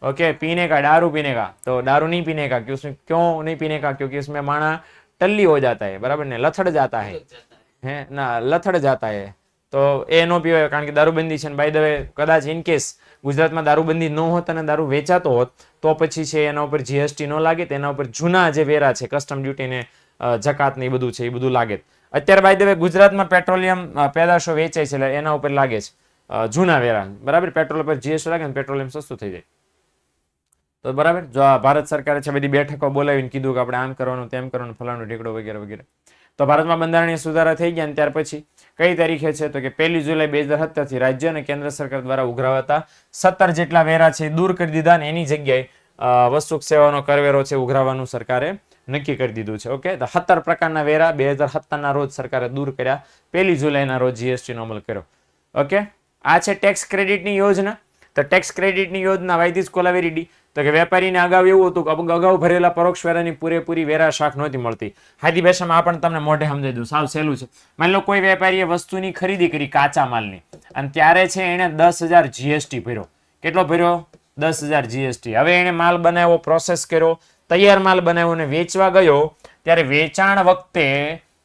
ओके, पीने का, दारू पीने का, तो दारू नहीं पीने का, क्यों नहीं पीने का? क्योंकि उसमें माना टल्ली हो जाता है, बराबर ने, लथड़ जाता है ना, लथड़ जाता है. તો એ નો પીવાય કારણ કે દારૂબંધી છે. બાય ધ વે કદાચ ઇન કેસ ગુજરાતમાં દારૂબંધી ન હોત અને દારૂ વેચાતો હોત તો પછી છે એના ઉપર જીએસટી ન લાગે, તેના ઉપર જૂના જે વેરા છે કસ્ટમ ડ્યુટી ને જકાત ને એ બધું છે એ બધું લાગે. અત્યારે બાય ધ વે ગુજરાતમાં પેટ્રોલિયમ પેદાશો વેચાય છે એટલે એના ઉપર લાગે છે જૂના વેરા, બરાબર. પેટ્રોલ પર જીએસટી લાગે ને પેટ્રોલિયમ સસ્તું થઈ જાય. તો બરાબર, જો આ ભારત સરકારે છે બધી બેઠકો બોલાવીને કીધું કે આપણે આમ કરવાનું તેમ કરવાનું ફલાણું ઢીકડો વગેરે વગેરે. તો ભારતમાં બંધારણીય સુધારા થઈ ગયા. ત્યાર પછી કઈ તારીખે છે? તો કે 1 જુલાઈ 2017 થી રાજ્ય અને કેન્દ્ર સરકાર દ્વારા ઉઘરાવાતા 17 જેટલા વેરા છે દૂર કરી દીધા ને એની જગ્યાએ વસ્તુ સેવાનો કરવેરો છે ઉઘરાવવાનું સરકારે નક્કી કરી દીધું છે. ઓકે, તો 17 પ્રકારના વેરા 2017 ના રોજ સરકારે દૂર કર્યા. 1 જુલાઈના રોજ જીએસટી નો અમલ કર્યો. ઓકે, આ છે ટેક્સ ક્રેડિટની યોજના. તો ટેક્સ ક્રેડિટની યોજના વાય ધીસ કોલાવેરીડી, તો કે વેપારીને અગાઉ એવું હતું કે અગાઉ ભરેલા પરોક્ષ વેરાની પૂરેપૂરી વેરા શાખ નહોતી મળતી. સાદી ભાષામાં આ પણ તમને મોઢે સમજાવી દઉં, સાવ સહેલું છે. માની લો કોઈ વેપારીએ વસ્તુની ખરીદી કરી કાચા માલની અને ત્યારે છે એને 10,000 જીએસટી ભર્યો. કેટલો ભર્યો? 10,000 જીએસટી. હવે એને માલ બનાવ્યો, પ્રોસેસ કર્યો, તૈયાર માલ બનાવ્યો ને વેચવા ગયો ત્યારે વેચાણ વખતે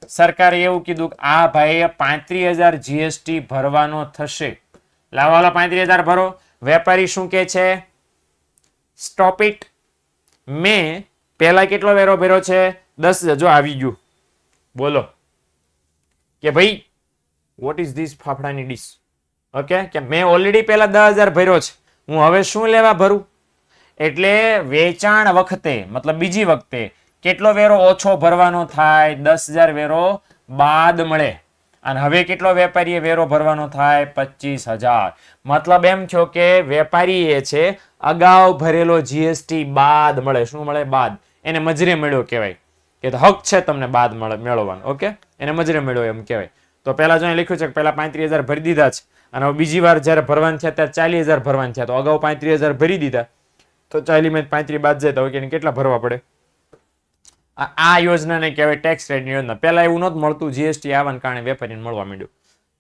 સરકારે એવું કીધું કે આ ભાઈએ 35,000 જીએસટી ભરવાનો થશે. લાવાલા 35,000 ભરો. વેપારી શું કે છે? Stop it. મેં પહેલા કેટલો વેરો ભર્યો છે? 10,000. જો આવી ગયું, બોલો કે ભાઈ વોટ ઇઝ ધીસ ફાફડાની ડીશ. ઓકે, કે મેં ઓલરેડી પહેલા 10,000 ભર્યો છે, હું હવે શું લેવા ભરું? એટલે વેચાણ વખતે મતલબ બીજી વખતે કેટલો વેરો ઓછો ભરવાનો થાય? 10,000 વેરો બાદ મળે. અને હવે કેટલો વેપારીએ વેરો ભરવાનો થાય? 25,000. મતલબ એમ થયો કે વેપારીએ છે અગાઉ ભરેલો જીએસટી બાદ મળે. શું મળે? બાદ. એને મજરે મળ્યો કહેવાય, કે હક છે તમને બાદ મેળવવાનો. ઓકે, એને મજરે મળ્યો એમ કહેવાય. તો પહેલા જો લખ્યું છે કે પહેલા 35,000 ભરી દીધા છે અને હવે બીજી વાર જયારે ભરવાના થયા ત્યારે 40,000 ભરવાના થયા. તો અગાઉ 35,000 ભરી દીધા તો 40 માં 35 બાદ જાય તો હવે કેટલા ભરવા પડે? આ યોજનાને કહેવાય ટેક્સ ક્રેડિટ યોજના. પહેલા એવું નહોતું મળતું, જીએસટી આવવાના કારણે વેપારીને મળવા માંડ્યું.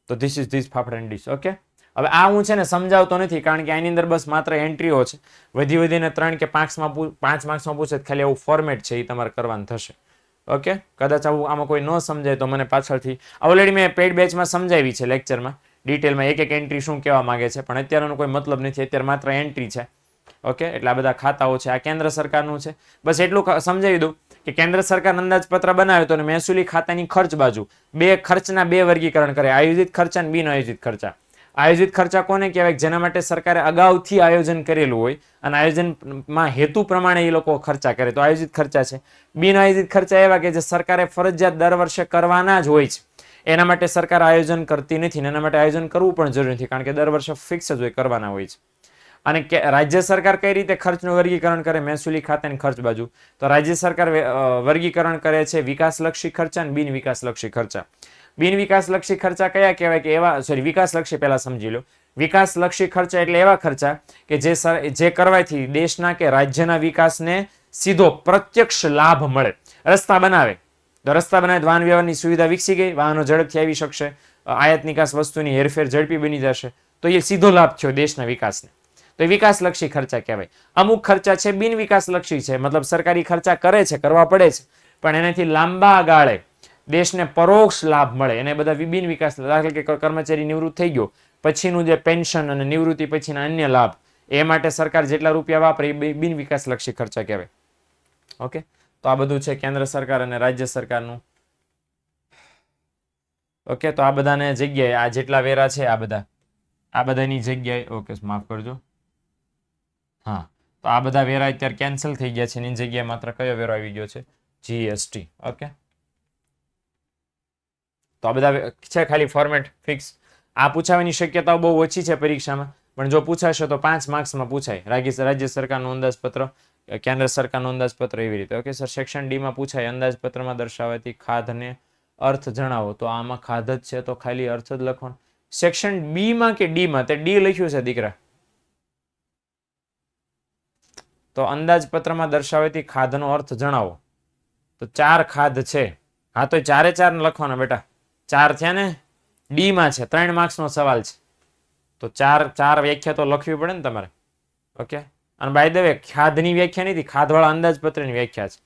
તો this is this fafda dish. Okay, હવે આ હું છે ને સમજાવતો નથી કારણ કે આની અંદર બસ માત્ર એન્ટ્રીઓ છે. વધીને 3 કે 5 માર્ક્સમાં પૂછે ખાલી એવું ફોર્મેટ છે એ તમારે કરવાનું થશે. ઓકે, કદાચ આમાં કોઈ ન સમજાય તો મને પાછળથી ઓલરેડી મેં પેઇડ બેચમાં સમજાવી છે લેક્ચરમાં ડિટેલમાં એક એક એન્ટ્રી શું કહેવા માંગે છે, પણ અત્યારનો કોઈ મતલબ નથી. અત્યારે માત્ર એન્ટ્રી છે. ઓકે, એટલે આ બધા ખાતાઓ છે. આ કેન્દ્ર સરકારનું છે. બસ એટલું સમજાવી દઉં કે કેન્દ્ર સરકાર અંદાજપત્ર બનાવે તો મહેસૂલી ખાતાની ખર્ચ બાજુ ખર્ચના બે વર્ગીકરણ કરે, આયોજિત ખર્ચા અને બિન આયોજિત ખર્ચા. આયોજિત ખર્ચા કોને કહેવાય? જેના માટે સરકારે અગાઉથી આયોજન કરેલું હોય અને આયોજનમાં હેતુ પ્રમાણે એ લોકો ખર્ચા કરે તો આયોજિત ખર્ચા છે. બિન આયોજિત ખર્ચા એવા કે જે સરકારે ફરજિયાત દર વર્ષે કરવાના જ હોય છે, એના માટે સરકાર આયોજન કરતી નથી. એના માટે આયોજન કરવું પણ જરૂરી નથી કારણ કે દર વર્ષે ફિક્સ જ હોય, કરવાના હોય છે. અને રાજ્ય સરકાર કઈ રીતે ખર્ચનું વર્ગીકરણ કરે? મહેસૂલી ખાતાની ખર્ચ બાજુ તો રાજ્ય સરકાર વર્ગીકરણ કરે છે વિકાસલક્ષી ખર્ચા અને બિન વિકાસલક્ષી ખર્ચા. બિન વિકાસલક્ષી ખર્ચા કયા કહેવાય? કે એવા વિકાસલક્ષી પહેલા સમજી લો. વિકાસલક્ષી ખર્ચા એટલે એવા ખર્ચા કે જે કરવાથી દેશના કે રાજ્યના વિકાસને સીધો પ્રત્યક્ષ લાભ મળે. રસ્તા બનાવે તો રસ્તા બનાવે વાહન વ્યવહારની સુવિધા વિકસી ગઈ, વાહનો ઝડપથી આવી શકશે, આયાત નિકાસ વસ્તુની હેરફેર ઝડપી બની જશે, તો એ સીધો લાભ થયો દેશના વિકાસને. તો એ વિકાસલક્ષી ખર્ચા કહેવાય. અમુક ખર્ચા છે બિન વિકાસલક્ષી છે, મતલબ સરકારી ખર્ચા કરે છે, કરવા પડે છે, પણ એનાથી લાંબા ગાળે દેશને પરોક્ષ લાભ મળે એને બધા બિન વિકાસ. દાખલા કે કર્મચારી નિવૃત્ત થઈ ગયો પછીનું જે પેન્શન અને નિવૃત્તિ પછીના અન્ય લાભ એ માટે સરકાર જેટલા રૂપિયા વાપરે એ બિન વિકાસલક્ષી ખર્ચા કહેવાય. ઓકે, તો આ બધું છે કેન્દ્ર સરકાર અને રાજ્ય સરકારનું. ઓકે, તો આ બધાને જગ્યાએ આ જેટલા વેરા છે આ બધાની જગ્યાએ, ઓકે માફ કરજો, હા, તો આ બધા વેરા અત્યારે કેન્સલ થઈ ગયા છે. એની જગ્યાએ માત્ર કયો વેરો આવી ગયો છે? જીએસટી. ઓકે, તો આ બધા છે ખાલી ફોર્મેટ ફિક્સ. આ પૂછાવાની શક્યતાઓ બહુ ઓછી છે પરીક્ષામાં, પણ જો પૂછાશે તો 5 માર્ક્સમાં પૂછાય. રાજ્ય સરકારનું અંદાજપત્ર, કેન્દ્ર સરકારનું અંદાજપત્ર, એવી રીતે. ઓકે સર, સેક્શન ડી માં પૂછાય અંદાજપત્રમાં દર્શાવાતી ખાધને અર્થ જણાવો. તો આમાં ખાધ જ છે તો ખાલી અર્થ જ લખવાનો. સેક્શન બી માં કે ડી માં? તે ડી લખ્યું છે દીકરા. તો અંદાજપત્રમાં દર્શાવાતી ખાધનો અર્થ જણાવો. તો 4 ખાધ છે. હા, તો 4 લખવાના બેટા. 4 થયા ને, ડી માં છે, 3 માર્ક્સનો સવાલ છે. તો 4 વ્યાખ્યા તો લખવી પડે ને તમારે. ઓકે, અને બાય ધ વે ખાધની વ્યાખ્યા નથી, ખાધવાળા અંદાજપત્રની વ્યાખ્યા છે.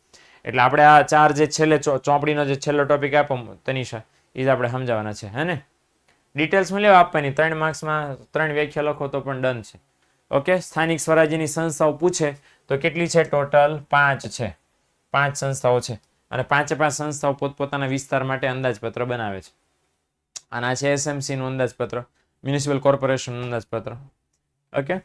એટલે આપણે આ 4 જે છેલ્લે ચોપડીનો જે છેલ્લો ટોપિક આપો તનિષા, એ જ આપણે સમજાવવાના છે, હે ને. ડિટેલ્સમાં લેવા આપવાની, 3 માર્ક્સમાં 3 વ્યાખ્યા લખો તો પણ ડન છે. ઓકે, સ્થાનિક સ્વરાજ્યની સંસ્થાઓ પૂછે તો કેટલી છે? ટોટલ 5 છે. 5 સંસ્થાઓ છે, અને 5 સંસ્થાઓ પોતપોતાના વિસ્તાર માટે અંદાજપત્ર બનાવે છે. અને આ છે એસએમસી નું અંદાજપત્ર, મ્યુનિસિપલ કોર્પોરેશન નું અંદાજપત્ર. ઓકે,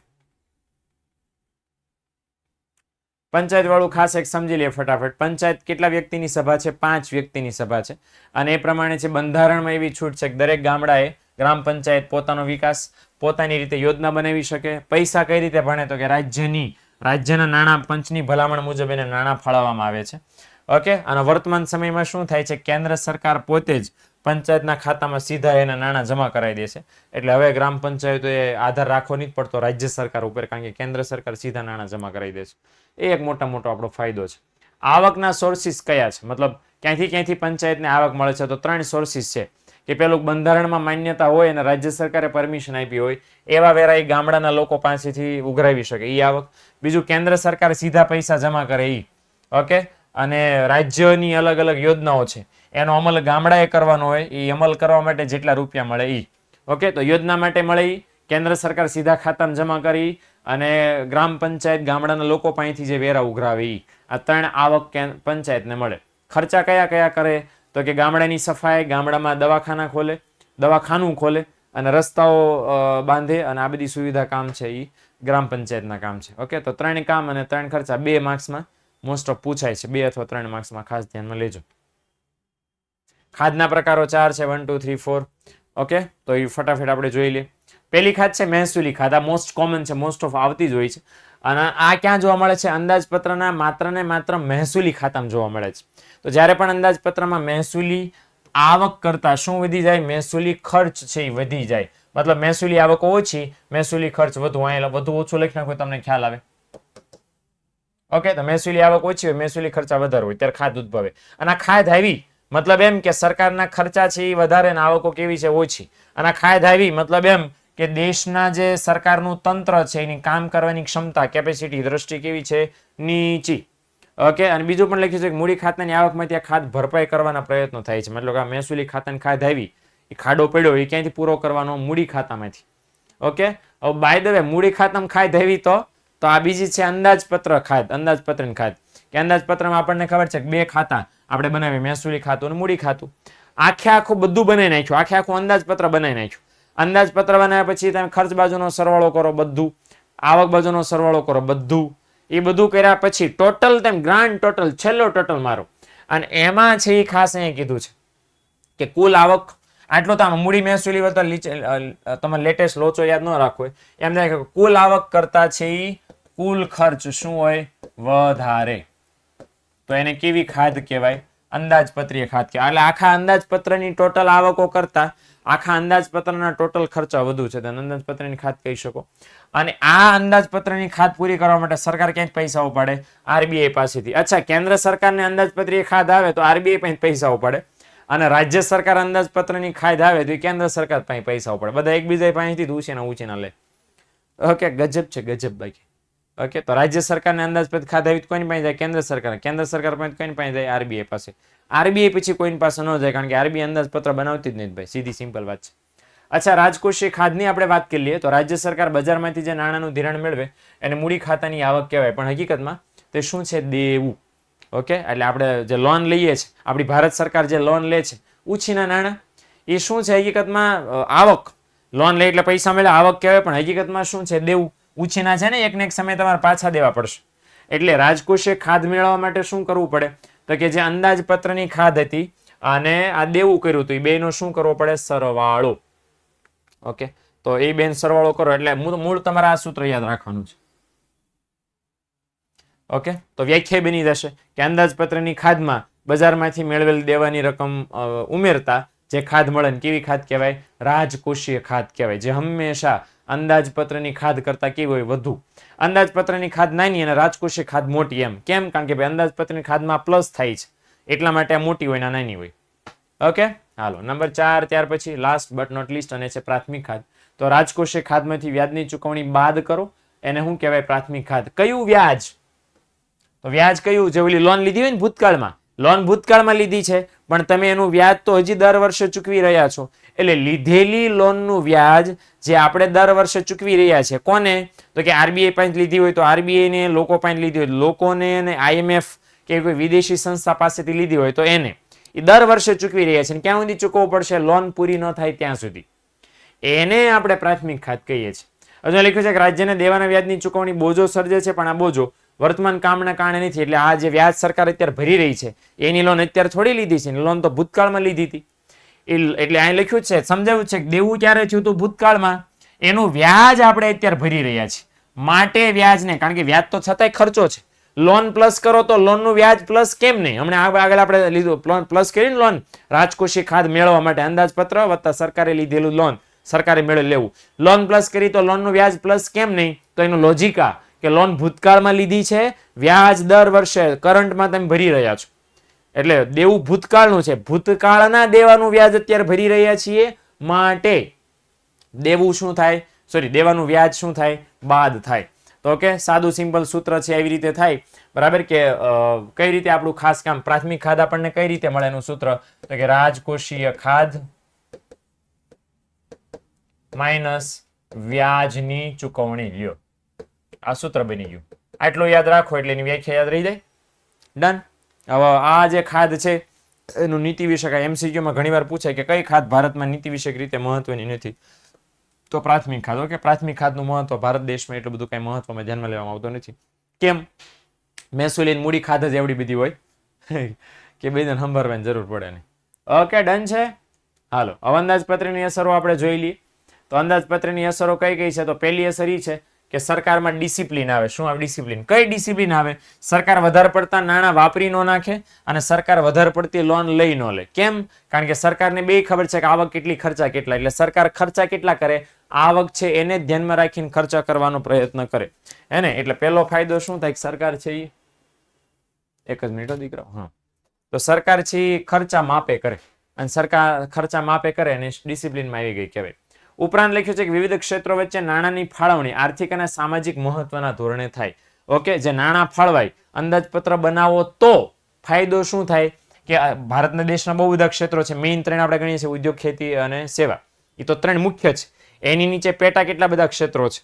પંચાયત વાળું ખાસ એક સમજી લે ફટાફટ. પંચાયત કેટલા વ્યક્તિની સભા છે? 5 વ્યક્તિની સભા છે. અને એ પ્રમાણે છે બંધારણમાં એવી છૂટ છે કે દરેક ગામડાએ ગ્રામ પંચાયત પોતાનો વિકાસ પોતાની રીતે યોજના બનાવી શકે. પૈસા કઈ રીતે ભણે? તો કે રાજ્યના નાણાં પંચની ભલામણ મુજબ એને નાણાં ફાળવવામાં આવે છે. ઓકે, અને વર્તમાન સમયમાં શું થાય છે? કેન્દ્ર સરકાર પોતે જ પંચાયતના ખાતામાં સીધા એના નાણાં જમા કરાવી દે છે. એટલે હવે ગ્રામ પંચાયતોએ આધાર રાખવો નથી પડતો રાજ્ય સરકાર ઉપર, કારણ કે કેન્દ્ર સરકાર સીધા નાણાં જમા કરાવી દે છે. એ એક મોટો આપણો ફાયદો છે. આવકના સોર્સિસ કયા છે? મતલબ ક્યાંથી પંચાયતને આવક મળે છે? તો 3 સોર્સિસ છે. કે પેલું બંધારણમાં માન્યતા હોય અને રાજ્ય સરકારે પરમિશન આપી હોય એવા વેરા એ ગામડાના લોકો પાસેથી ઉઘરાવી શકે, એ આવક. બીજું, કેન્દ્ર સરકાર સીધા પૈસા જમા કરે, એ. ઓકે, અને રાજ્યની અલગ અલગ યોજનાઓ છે એનો અમલ ગામડાએ કરવાનો હોય, એ અમલ કરવા માટે જેટલા રૂપિયા મળે એ. ઓકે, તો યોજના માટે મળે એ કેન્દ્ર સરકાર સીધા ખાતામાં જમા કરી, અને ગ્રામ પંચાયત ગામડાના લોકો પાસેથી જે વેરા ઉઘરાવે એ. આ 3 આવક પંચાયતને મળે. ખર્ચા કયા કયા કરે? તો કે ગામડાની સફાઈ, ગામડામાં દવાખાનું ખોલે, અને રસ્તાઓ બાંધે, અને આ બધી સુવિધા કામ છે એ ગ્રામ પંચાયતના કામ છે. ઓકે, તો 3 કામ અને 3 ખર્ચા 2 માર્ક્સમાં મોસ્ટ ઓફ પૂછાય છે. 2 અથવા 3 માર્ક્સમાં ખાસ ધ્યાનમાં લેજો. ખાધના પ્રકારો 4 છે, 1 2 3 4. ઓકે, તો એ ફટાફટ આપણે જોઈ લઈએ. પહેલી ખાધ છે મહેસૂલી ખાધ. આ મોસ્ટ કોમન છે, મોસ્ટ ઓફ આવતી જ હોય છે. અને આ ક્યાં જોવા મળે છે? અંદાજપત્રના માત્ર ને માત્ર મહેસૂલી ખાતામાં જોવા મળે છે. તો જ્યારે પણ અંદાજપત્રમાં મહેસૂલી આવક કરતા શું વધી જાય? મહેસૂલી ખર્ચ છે એ વધી જાય. મતલબ મહેસૂલી આવક ઓછી, મહેસૂલી ખર્ચ વધુ. અહીંયા વધુ ઓછું લખી નાખો, તમને ખ્યાલ આવે. ઓકે, તો મહેસૂલી આવક ઓછી હોય, મહેસૂલી ખર્ચા વધારે હોય, ત્યારે ખાધ ઉદ્ભવે. અને આ ખાધ આવી મતલબ એમ કે સરકારના ખર્ચા છે એ વધારે ને આવકો કેવી છે? ઓછી. અને ખાધ આવી મતલબ એમ કે દેશના જે સરકારનું તંત્ર છે એની કામ કરવાની ક્ષમતા, કેપેસિટી, દ્રષ્ટિ કેવી છે? નીચી. ઓકે, અને બીજું પણ લખ્યું છે કે મૂડી ખાતાની આવકમાંથી આ ખાધ ભરપાઈ કરવાના પ્રયત્નો થાય છે. મતલબ આ મહેસૂલી ખાતાની ખાધ આવી, એ ખાડો પડ્યો, એ ક્યાંથી પૂરો કરવાનો? મૂડી ખાતામાંથી. ઓકે, હવે બાય ધ વે મૂડી ખાતામાં ખાધ આવી તો આ બીજી છે અંદાજપત્ર ખાધ. અંદાજપત્રની ખાધ કે અંદાજપત્રમાં આપણને ખબર છે કે 2 ખાતા આપણે બનાવીએ, મહેસૂલી ખાતું અને મૂડી ખાતું. આખું બધું બનાવી નાખ્યું, આખું અંદાજપત્ર બનાવી નાખ્યું. અંદાજપત્ર બનાવ્યા પછી તમે ખર્ચ બાજુનો સરવાળો કરો બધું, આવક બાજુનો સરવાળો કરો બધું. એ બધું કર્યા પછી ટોટલ તેમ ગ્રાન્ડ ટોટલ, છેલ્લો ટોટલ મારો. અને એમાં છે એ ખાસ અહીંયા કીધું છે કે કુલ આવક આટલો. તો મૂડી મહેસૂલી વધતા તમારે લેટેસ્ટ લોચો યાદ ન રાખવો હોય એમ થાય કે કુલ આવક કરતા છે એ કુલ ખર્ચ શું હોય? વધારે. તો એને કેવી ખાધ કહેવાય? અંદાજપત્રીય ખાધ કહેવાય. એટલે આખા અંદાજપત્રની ટોટલ આવકો કરતા આખા અંદાજપત્રના ટોટલ ખર્ચા વધુ છે, તેને અંદાજપત્રની ખાધ કહી શકો. અને આ અંદાજપત્રની ખાધ પૂરી કરવા માટે સરકાર ક્યાંક પૈસા ઉપાડે? આરબીઆઈ પાસેથી. અચ્છા, કેન્દ્ર સરકારને અંદાજપત્રીય ખાધ આવે તો આરબીઆઈ પાસે પૈસા ઉપાડે, અને રાજ્ય સરકાર અંદાજપત્રની ખાધ આવે તો કેન્દ્ર સરકાર પાસે પૈસા ઉપાડે. બધા એકબીજા પાસેથી ઉછીના લે. ઓકે, ગજબ છે, ગજબ બાકી. ઓકે, તો રાજ્ય સરકારને અંદાજપત્ર ખાધ આવી કોઈની પાસે જાય? કેન્દ્ર સરકાર. કેન્દ્ર સરકાર પાસે કોઈની પાસે જાય? આરબીઆઈ પાસે. આરબીઆઈ પછી કોઈની પાસે ન જાય, કારણ કે આરબીઆઈ અંદાજપત્ર બનાવતી જ નહીં ભાઈ, સીધી સિમ્પલ વાત છે. અચ્છા, રાજકોષીય ખાધની આપણે વાત કરી લઈએ તો રાજ્ય સરકાર બજારમાંથી જે નાણાંનું ધિરાણ મેળવે એને મૂડી ખાતાની આવક કહેવાય, પણ હકીકતમાં તે શું છે? દેવું. ઓકે, એટલે આપણે જે લોન લઈએ છીએ, આપણી ભારત સરકાર જે લોન લે છે ઉછીના નાણાં, એ શું છે હકીકતમાં આવક. લોન લે એટલે પૈસા મળે આવક કહેવાય, પણ હકીકતમાં શું છે દેવું. ઉછીના છે ને એકને એક સમય તમારે પાછા દેવા પડશે. એટલે રાજકોષીય ખાધ મેળવવા માટે શું કરવું પડે, તો કે જે અંદાજપત્રની ખાધ હતી અને આ દેવું કર્યું હતું, એ બેનો શું કરવો પડે, સરવાળો. ઓકે, તો એ બેન સરવાળો કરો એટલે મૂળ તમારે આ સૂત્ર યાદ રાખવાનું છે. ઓકે, તો વ્યાખ્યા બની જશે કે અંદાજપત્રની ખાધમાં બજારમાંથી મેળવેલ દેવાની રકમ ઉમેરતા જે ખાધ મળે ને કેવી ખાધ કહેવાય, રાજકોષીય ખાધ કહેવાય, જે હંમેશા અંદાજપત્રની ખાધ કરતા કેવી હોય, વધુ. અંદાજપત્રની ખાધ નાની અને રાજકોષીય ખાધ મોટી. એમ કેમ? કારણ કે ભાઈ અંદાજપત્રની ખાધમાં પ્લસ થાય છે એટલા માટે આ મોટી હોય ને નાની હોય. ઓકે, હાલો નંબર 4 ત્યાર પછી લાસ્ટ બટ નોટ લીસ્ટ અને છે પ્રાથમિક ખાધ. તો રાજકોષીય ખાધમાંથી વ્યાજની ચૂકવણી બાદ કરો એને શું કહેવાય, પ્રાથમિક ખાધ. કયું વ્યાજ? તો વ્યાજ કયું? જે ઓલી લોન લીધી હોય ને ભૂતકાળમાં, લોન ભૂતકાળમાં લીધી છે પણ તમે એનું વ્યાજ તો હજી દર વર્ષે ચૂકવી રહ્યા છો. એટલે લીધેલી લોનનું વ્યાજ જે આપણે દર વર્ષે ચૂકવી રહ્યા છે કોને, તો કે આરબીઆઈ પાસે લીધી હોય તો આરબીઆઈ ને, લોકો પાસે લીધી હોય લોકોને, અને આઈએમએફ કે કોઈ વિદેશી સંસ્થા પાસેથી લીધી હોય તો એને, એ દર વર્ષે ચૂકવી રહ્યા છે. ક્યાં સુધી ચૂકવવું પડશે? લોન પૂરી ન થાય ત્યાં સુધી. એને આપણે પ્રાથમિક ખાધ કહીએ છીએ. હજુ લખ્યું છે કે રાજ્યને દેવાના વ્યાજની ચૂકવણી બોજો સર્જે છે, પણ આ બોજો વર્તમાન કામના કારણે નથી. એટલે આ જે વ્યાજ સરકાર અત્યારે ભરી રહી છે એની લોન અત્યારે થોડી લીધી છે, લોન તો ભૂતકાળમાં લીધી હતી. એટલે અહીં લખ્યું છે, સમજાવ્યું છે કે દેવું ક્યારે થયું હતું, ભૂતકાળમાં. એનું વ્યાજ આપણે અત્યારે ભરી રહ્યા છીએ, માટે વ્યાજને, કારણ કે વ્યાજ તો છતાંય ખર્ચો છે. લોન પ્લસ કરો તો લોનનું વ્યાજ પ્લસ કેમ નહીં? હમણાં આગળ આપણે લીધું પ્લસ કરીને લોન રાજકોષીય ખાધ મેળવવા માટે અંદાજપત્ર વત્તા સરકારે લીધેલું લોન સરકારે મેળવી લેવું. લોન પ્લસ કરી તો લોનનું વ્યાજ પ્લસ કેમ નહીં? તો એનું લોજિક આ કે લોન ભૂતકાળમાં લીધી છે, વ્યાજ દર વર્ષે કરંટમાં તમે ભરી રહ્યા છો. એટલે દેવું ભૂતકાળનું છે, ભૂતકાળના દેવાનું વ્યાજ અત્યારે ભરી રહ્યા છીએ, માટે દેવું શું થાય, સોરી દેવાનું વ્યાજ શું થાય, બાદ થાય. તો ઓકે, સાદું સિમ્પલ સૂત્ર છે, એવી રીતે થાય. બરાબર કે કઈ રીતે આપણું ખાસ કામ પ્રાથમિક ખાધ આપણને કઈ રીતે મળે એનું સૂત્ર, તો કે રાજકોષીય ખાધ માઇનસ વ્યાજની ચૂકવણી લ્યો. આ સૂત્ર બની ગયું. આટલું યાદ રાખો એટલે એની વ્યાખ્યા યાદ રહી જાય. ડન. હવે આ જે ખાધ છે એનું નીતિ વિષયક એમસીક્યુમાં ઘણીવાર પૂછાય કે કઈ ખાધ ભારતમાં નીતિ વિષયક રીતે મહત્વની નથી, તો પ્રાથમિક ખાધ. ઓકે, પ્રાથમિક ખાધનું મહત્વ ભારત દેશમાં એટલું બધું કઈ મહત્વમાં ધ્યાનમાં લેવામાં આવતું નથી. કેમ? મહેસૂલી મૂડી ખાધ જ એવડી બધી હોય કે બધાને સંભાળવાની જરૂર પડે નહીં. ઓકે, ડન છે. હાલો, હવે અંદાજપત્રની અસરો આપણે જોઈ લઈએ. તો અંદાજપત્રની અસરો કઈ કઈ છે? તો પહેલી અસર એ છે કે સરકારમાં ડિસિપ્લિન આવે. શું આવે? ડિસિપ્લિન. કઈ ડિસિપ્લિન આવે? સરકાર વધારે પડતા નાણાં વાપરી ન નાખે અને સરકાર વધારે પડતી લોન લઈ ન લે. કેમ? કારણ કે સરકારને બે ખબર છે કે આવક કેટલી, ખર્ચા કેટલા. એટલે સરકાર ખર્ચા કેટલા કરે, આવક છે એને ધ્યાનમાં રાખીને ખર્ચા કરવાનો પ્રયત્ન કરે. હે ને? એટલે પહેલો ફાયદો શું થાય? સરકાર છે એ એક જ મિનિટ દીકરો. હા, તો સરકાર છે એ ખર્ચા માપે કરે, અને સરકાર ખર્ચા માપે કરે અને ડિસિપ્લિનમાં આવી ગઈ કહેવાય. ઉપરાંત લખ્યું છે કે વિવિધ ક્ષેત્રો વચ્ચે નાણાંની ફાળવણી આર્થિક અને સામાજિક મહત્વના ધોરણે થાય. ઓકે, જે નાણાં ફાળવાય, અંદાજપત્ર બનાવો તો ફાયદો શું થાય કે ભારતના દેશના બહુ બધા ક્ષેત્રો છે. મેઇન 3 આપણે ગણીએ છીએ, ઉદ્યોગ, ખેતી અને સેવા. એ તો 3 મુખ્ય છે. એની નીચે પેટા કેટલા બધા ક્ષેત્રો છે.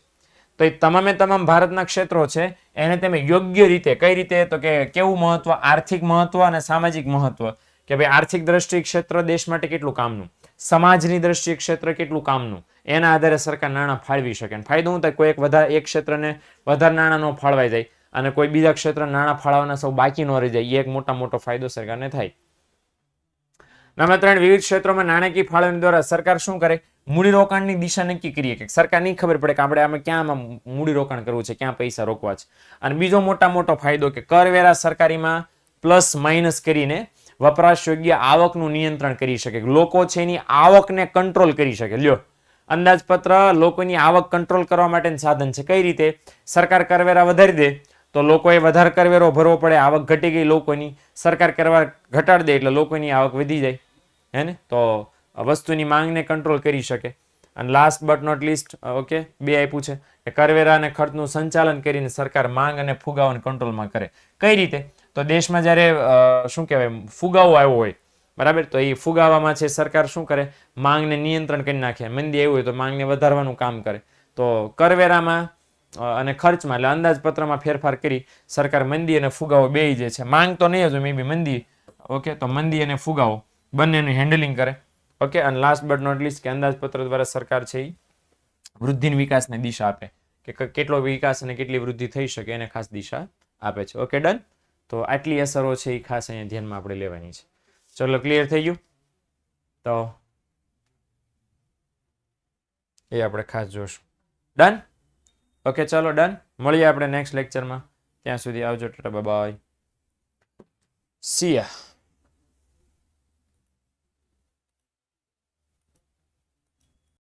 તો એ તમામ ભારતના ક્ષેત્રો છે એને તમે યોગ્ય રીતે, કઈ રીતે, તો કે કેવું મહત્વ, આર્થિક મહત્વ અને સામાજિક મહત્વ, કે ભાઈ આર્થિક દ્રષ્ટિએ ક્ષેત્ર દેશ માટે કેટલું કામનું, સમાજની દ્રષ્ટિએ ક્ષેત્ર કેટલું કામનું, એના આધારે સરકાર નાણાં ફાળવી શકે. ફાયદો શું થાય? કોઈ એક ક્ષેત્રને વધારે નાણાં ન ફાળવાઈ જાય અને કોઈ બીજા ક્ષેત્ર નાણાં ફાળવાના સૌ બાકી ન રહી જાય. એ એક મોટો ફાયદો સરકારને થાય. નંબર 3, વિવિધ ક્ષેત્રોમાં નાણાકીય ફાળવણી દ્વારા સરકાર શું કરે? મૂડીરોકાણની દિશા નક્કી કરીએ કે સરકાર નહીં ખબર પડે કે આપણે આમાં ક્યાં મૂડીરોકાણ કરવું છે, ક્યાં પૈસા રોકવા છે. અને બીજો મોટો ફાયદો કે કરવેરા સરકારીમાં પ્લસ માઇનસ કરીને વપરાશ યોગ્ય આવકનું નિયંત્રણ કરી શકે. લોકો છે એની આવકને કંટ્રોલ કરી શકે. લ્યો, અંદાજપત્ર લોકોની આવક કંટ્રોલ કરવા માટેનું સાધન છે. કઈ રીતે? સરકાર કરવેરા વધારી દે તો લોકોએ વધારે કરવેરો ભરવો પડે, આવક ઘટી ગઈ લોકોની. સરકાર કરવેરા ઘટાડી દે એટલે લોકોની આવક વધી જાય. હે ને? તો વસ્તુની માંગને કંટ્રોલ કરી શકે. અને last but not least, okay, 2 આપ્યું છે કે કરવેરા અને ખર્ચનું સંચાલન કરીને સરકાર માંગ અને ફુગાવાને કંટ્રોલમાં કરે. કઈ રીતે? તો દેશમાં જ્યારે શું કહેવાય, ફુગાવો આવ્યો હોય, બરાબર, તો એ ફુગાવામાં છે સરકાર શું કરે? માંગને નિયંત્રણ કરી નાખે. મંદી આવી હોય તો માંગને વધારવાનું કામ કરે. તો કરવેરામાં અને ખર્ચમાં, એટલે અંદાજપત્રમાં ફેરફાર કરી સરકાર મંદી અને ફુગાવો બે જે છે, માંગ તો નહીં જ મે બી મંદી, ઓકે, તો મંદી અને ફુગાવો બંનેનું હેન્ડલિંગ કરે. ઓકે, અને લાસ્ટ બટ નોટ લીસ્ટ કે અંદાજપત્ર દ્વારા સરકાર છે એ વૃદ્ધિ અને વિકાસને દિશા આપે કે કેટલો વિકાસ અને કેટલી વૃદ્ધિ થઈ શકે એને ખાસ દિશા આપે છે. Okay, done. તો આટલી અસરો છે એ ખાસ અહીંયા ધ્યાનમાં આપણે લેવાની છે. ચલો, ક્લિયર થઈ ગયું? તો એ આપણે ખાસ જોશું. ડન. ઓકે, ચલો ડન. મળીએ આપણે નેક્સ્ટ લેક્ચરમાં. ત્યાં સુધી આવજો. Tata, bye bye. સી યા.